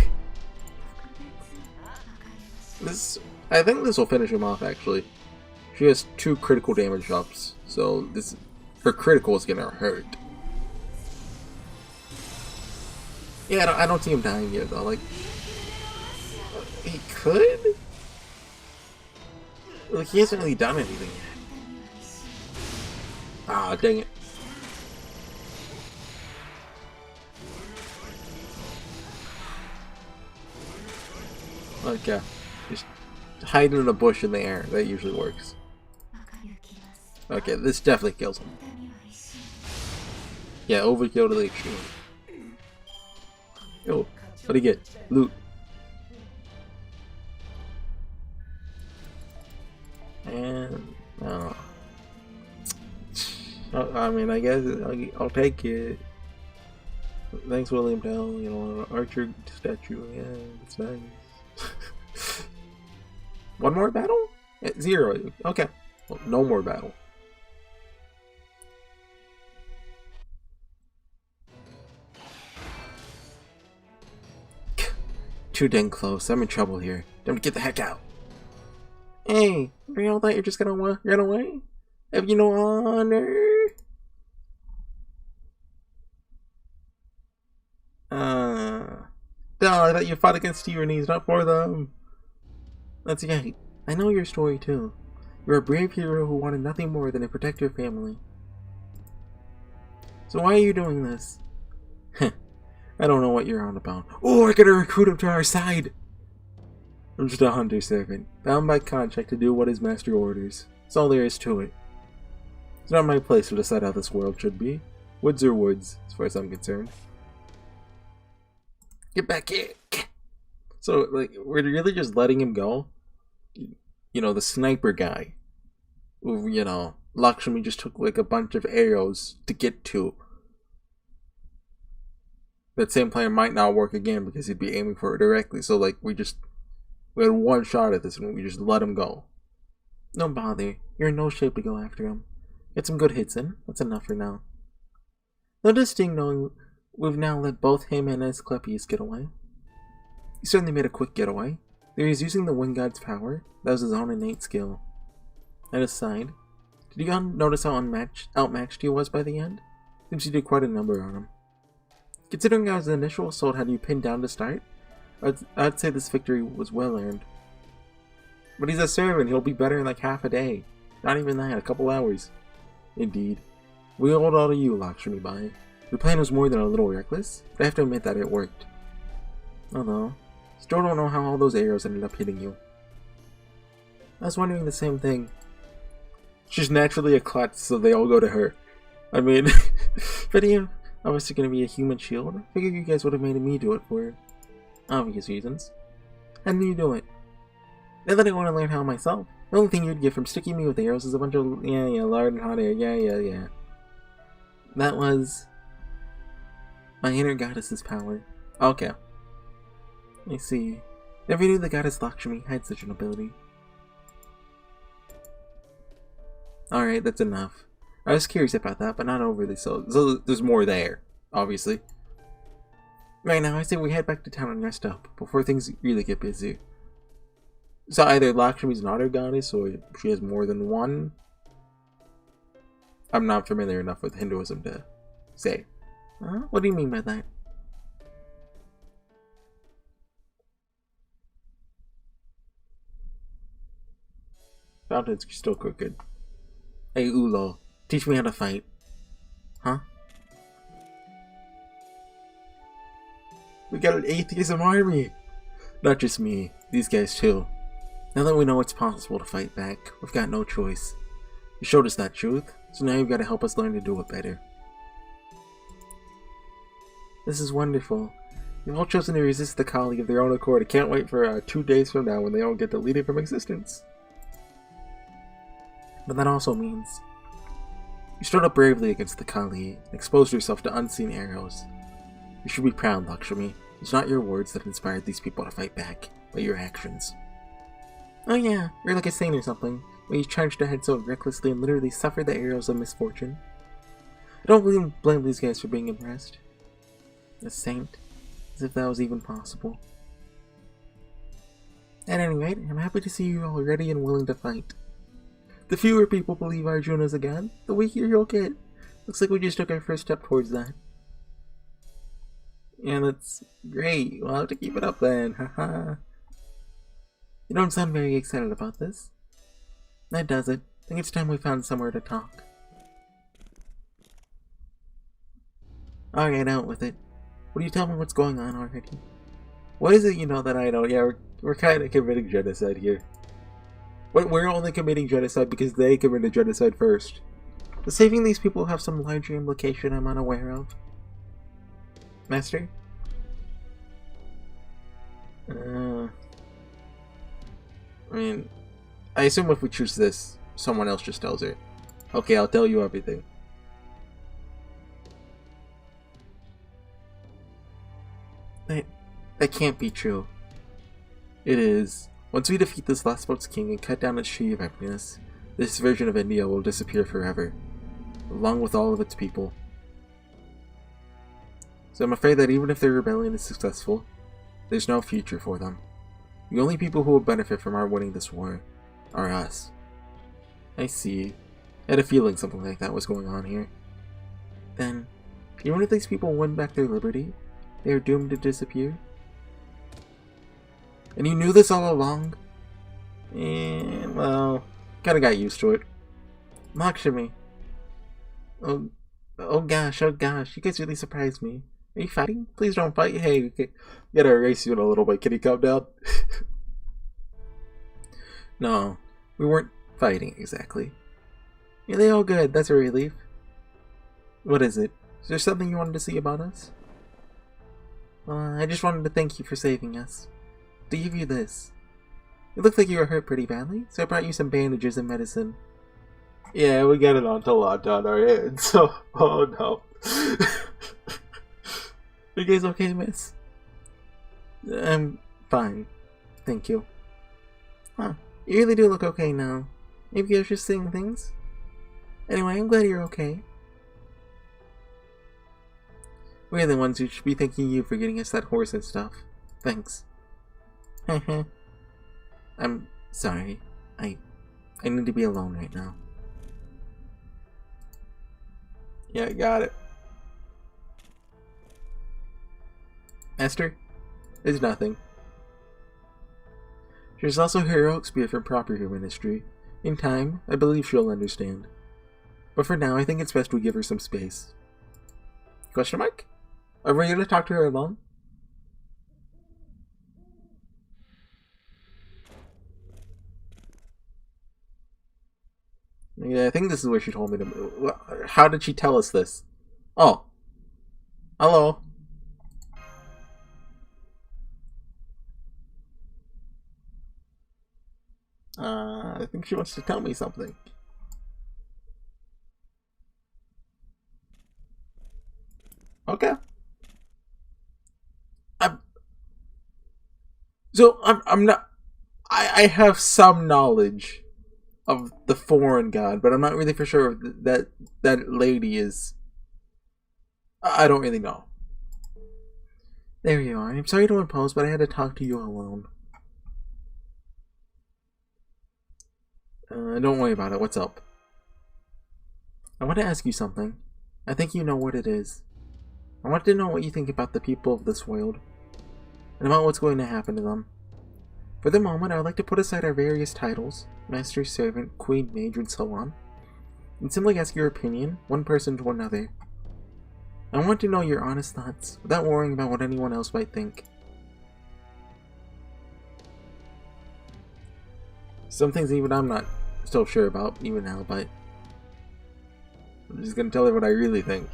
I think this will finish him off actually. She has 2 critical damage ups, so her critical is gonna hurt. Yeah, I don't see him dying yet though. Like, he could? Like, he hasn't really done anything yet. Ah, dang it. Okay. Just hide in a bush in the air. That usually works. Okay, this definitely kills him. Yeah, overkill to the extreme. Oh, what'd he get? Loot. And, I mean, I guess I'll take it. Thanks, William Tell. You know, Archer statue. Yeah, it's nice. One more battle? 0. Okay. Well, no more battle. Too dang close. I'm in trouble here. Time to get the heck out. Hey, you all thought you're just gonna run away? Have you no honor? No, I thought you fought against tyrannies, not for them. That's right. I know your story too. You're a brave hero who wanted nothing more than to protect your family. So why are you doing this? I don't know what you're on about. Oh, I gotta recruit him to our side! I'm just a hunter servant, bound by contract to do what his master orders. That's all there is to it. It's not my place to decide how this world should be. Woods are woods, as far as I'm concerned. Get back here! So, like, we're really just letting him go? You know, the sniper guy. Who, you know, Lakshmi just took like a bunch of arrows to get to. That same plan might not work again because he'd be aiming for it directly. So, like, we had one shot at this and we just let him go. Don't bother. You're in no shape to go after him. Get some good hits in. That's enough for now. No distinct knowing we've now let both him and Asclepius get away. He certainly made a quick getaway. He was using the Wind God's power. That was his own innate skill. At his side, did you notice how outmatched he was by the end? Seems you did quite a number on him. Considering how his initial assault had you pinned down to start, I'd say this victory was well earned. But he's a servant, he'll be better in like half a day. Not even that, a couple hours. Indeed. We owed all to you, Lakshmi Bai. The plan was more than a little reckless, but I have to admit that it worked. Although, still don't know how all those arrows ended up hitting you. I was wondering the same thing. She's naturally a klutz, so they all go to her. I mean, but you obviously gonna be a human shield. I figured you guys would have made me do it for obvious reasons. How did you do it? Now that I want to learn how myself. The only thing you'd get from sticking me with arrows is a bunch of lard and hot air. Yeah. That was my inner goddess's power. Okay. I see. Never knew the goddess Lakshmi had such an ability. Alright, that's enough. I was curious about that, but not overly so. So there's more there, obviously. Right now, I say we head back to town and rest up, before things really get busy. So either Lakshmi's not her goddess, or she has more than one. I'm not familiar enough with Hinduism to say. What do you mean by that? Fountain's still crooked. Hey Ulo, teach me how to fight. Huh? We got an atheism army! Not just me, these guys too. Now that we know it's possible to fight back, we've got no choice. You showed us that truth, so now you've got to help us learn to do it better. This is wonderful. You've all chosen to resist the Kali of their own accord. I can't wait for 2 days from now when they all get deleted from existence. But that also means you stood up bravely against the Kali and exposed yourself to unseen arrows. You should be proud, Lakshmi. It's not your words that inspired these people to fight back, but your actions. Oh yeah, you're like a saint or something, when you charged ahead so recklessly and literally suffered the arrows of misfortune. I don't blame these guys for being impressed. A saint? As if that was even possible. At any rate, I'm happy to see you all ready and willing to fight. The fewer people believe Arjuna's a god, the weaker you'll get. Looks like we just took our first step towards that. Yeah, that's great. We'll have to keep it up then. Haha. You don't sound very excited about this. That does it. I think it's time we found somewhere to talk. Alright, out with it. Will you tell me what's going on already? What is it you know that I know? Yeah, we're kind of committing genocide here. But we're only committing genocide because they committed genocide first. Does saving these people have some larger implication I'm unaware of? Master? I mean, I assume if we choose this, someone else just tells her. Okay, I'll tell you everything. That can't be true. It is. Once we defeat this last boat's king and cut down its tree of happiness, this version of India will disappear forever, along with all of its people. So I'm afraid that even if their rebellion is successful, there's no future for them. The only people who will benefit from our winning this war are us. I see. I had a feeling something like that was going on here. Then, even if these people win back their liberty, they are doomed to disappear? And you knew this all along? Well, kinda got used to it. Lakshmi. Oh gosh, you guys really surprised me. Are you fighting? Please don't fight. Hey, we gotta erase you in a little bit. Can you calm down? No, we weren't fighting exactly. Yeah, they all good. That's a relief. What is it? Is there something you wanted to see about us? I just wanted to thank you for saving us. To give you this. It looked like you were hurt pretty badly, so I brought you some bandages and medicine. Yeah, we got it on our hands, so... Oh no. You guys okay, miss? I'm fine. Thank you. Huh. You really do look okay now. Maybe I was just seeing things? Anyway, I'm glad you're okay. We're the ones who should be thanking you for getting us that horse and stuff. Thanks. I'm sorry. I need to be alone right now. Yeah, I got it. Esther? It's nothing. There's also heroic spirit from proper human history. In time, I believe she'll understand. But for now, I think it's best we give her some space. Question mark? Are we going to talk to her alone? Yeah, I think this is where she told me to... How did she tell us this? Oh. Hello. I think she wants to tell me something. Okay. I'm not... I have some knowledge of the foreign god, but I'm not really for sure that lady is... I don't really know. There you are. I'm sorry to impose, but I had to talk to you alone. Don't worry about it. What's up? I want to ask you something. I think you know what it is. I want to know what you think about the people of this world, and about what's going to happen to them. For the moment, I would like to put aside our various titles, Master, Servant, Queen, Mage, and so on, and simply ask your opinion, one person to another. I want to know your honest thoughts, without worrying about what anyone else might think. Some things even I'm not still sure about, even now, but I'm just gonna tell her what I really think.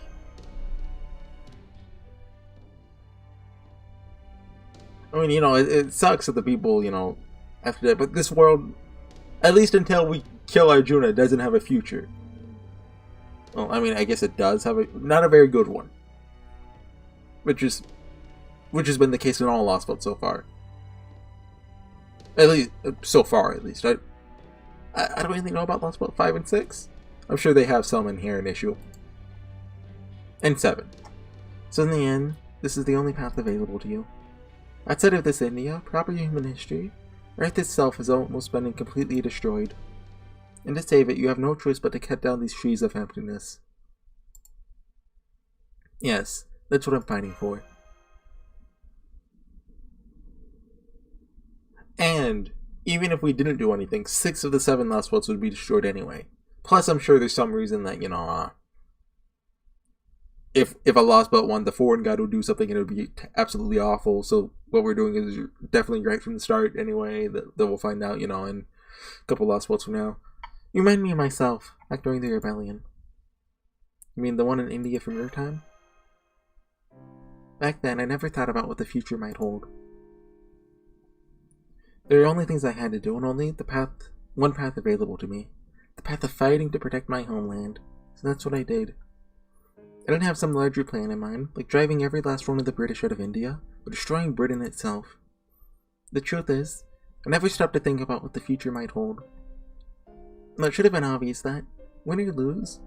I mean, it sucks that the people, after that, but this world, at least until we kill Arjuna, doesn't have a future. Well, I mean, I guess it does have not a very good one. Which has been the case in all Lost Worlds so far. At least, so far, at least. I don't really know about Lost World 5 and 6. I'm sure they have some inherent issue. And 7. So in the end, this is the only path available to you. Outside of this India, proper human history, Earth itself has almost been completely destroyed. And to save it, you have no choice but to cut down these trees of emptiness. Yes, that's what I'm fighting for. And even if we didn't do anything, 6 of the 7 Lost Worlds would be destroyed anyway. Plus, I'm sure there's some reason that, if a Lost World won, the foreign god would do something and it would be absolutely awful. So what we're doing is definitely right from the start anyway. That we'll find out, in a couple Lost Worlds from now. You remind me of myself, back during the rebellion. You mean the one in India from your time? Back then, I never thought about what the future might hold. There were only things I had to do, and only one path available to me. The path of fighting to protect my homeland. So that's what I did. I didn't have some larger plan in mind, like driving every last one of the British out of India, or destroying Britain itself. The truth is, I never stopped to think about what the future might hold. Now, it should have been obvious that, win or lose,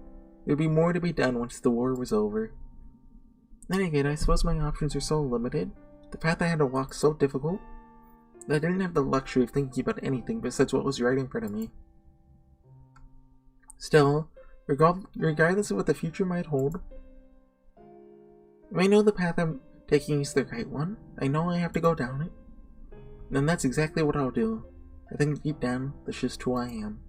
there would be more to be done once the war was over. Then again, I suppose my options are so limited, the path I had to walk so difficult, that I didn't have the luxury of thinking about anything besides what was right in front of me. Still, regardless of what the future might hold, if I know the path I'm taking is the right one, I know I have to go down it, then that's exactly what I'll do. I think deep down, that's just who I am.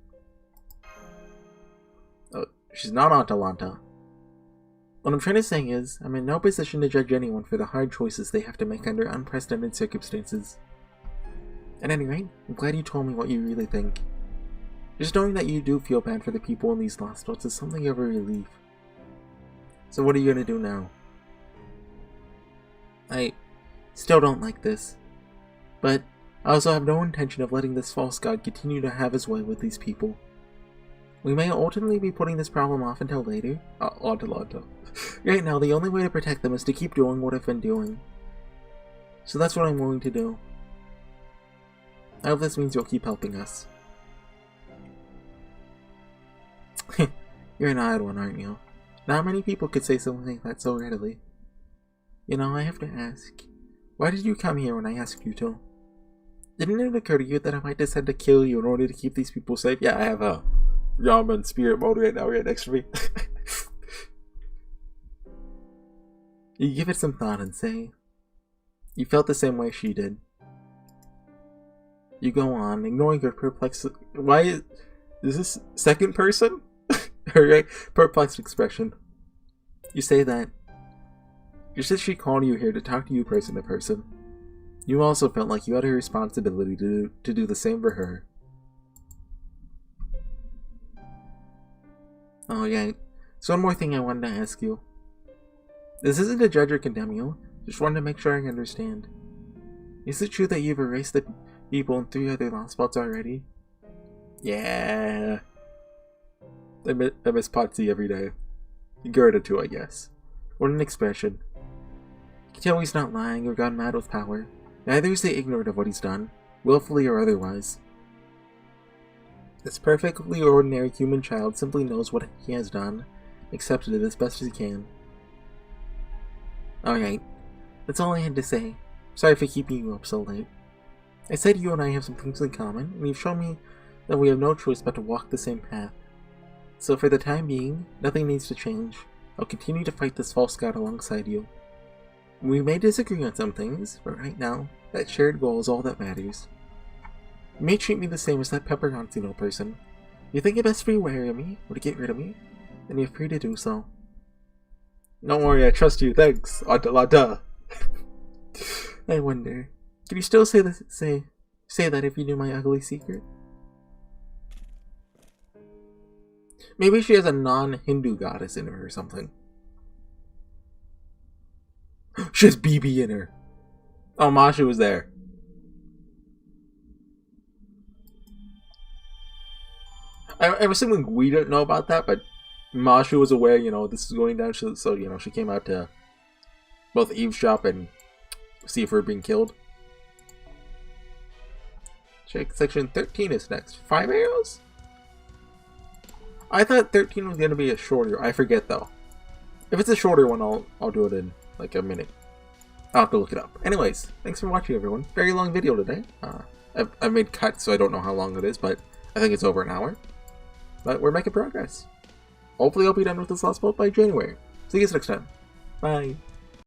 She's not Atalanta. What I'm trying to say is, I'm in no position to judge anyone for the hard choices they have to make under unprecedented circumstances. At any rate, I'm glad you told me what you really think. Just knowing that you do feel bad for the people in these Lost Worlds is something of a relief. So what are you gonna do now? I still don't like this. But I also have no intention of letting this false god continue to have his way with these people. We may ultimately be putting this problem off until later. Right now, the only way to protect them is to keep doing what I've been doing. So that's what I'm willing to do. I hope this means you'll keep helping us. You're an odd one, aren't you? Not many people could say something like that so readily. I have to ask, why did you come here when I asked you to? Didn't it occur to you that I might decide to kill you in order to keep these people safe? Yeah, I have a Ramen spirit mode right now, right next to me. You give it some thought and say, you felt the same way she did. You go on, ignoring her perplexed... Why is this second person? Her perplexed expression. You say that, just as she called you here to talk to you person to person, you also felt like you had a responsibility to do the same for her. Oh yeah, so one more thing I wanted to ask you. This isn't to judge or condemn you, just wanted to make sure I understand. Is it true that you've erased the people in 3 other Lost Worlds already? Yeah. I miss Potsy every day. Gerda too, I guess. What an expression. You can tell he's not lying or gone mad with power. Neither is he ignorant of what he's done, willfully or otherwise. This perfectly ordinary human child simply knows what he has done, accepted it as best as he can. Alright, that's all I had to say. Sorry for keeping you up so late. I said you and I have some things in common, and you've shown me that we have no choice but to walk the same path. So for the time being, nothing needs to change. I'll continue to fight this false god alongside you. We may disagree on some things, but right now, that shared goal is all that matters. You may treat me the same as that Pepperoncino person. You think it best to be wary of me, or to get rid of me, then you're free to do so. Don't worry, I trust you, thanks, Atalanta. I wonder, could you still say that if you knew my ugly secret? Maybe she has a non-Hindu goddess in her or something. She has BB in her. Oh, Masha was there. I'm assuming we don't know about that, but Mashu was aware, you know, this is going down, so you know, she came out to both eavesdrop and see if we're being killed. Check section 13 is next. 5 arrows? I thought 13 was gonna be a shorter. I forget though. If it's a shorter one, I'll do it in like a minute. I'll have to look it up. Anyways, thanks for watching, everyone. Very long video today. I made cuts, so I don't know how long it is, but I think it's over an hour. But we're making progress. Hopefully I'll be done with this last boat by January. See you guys next time. Bye.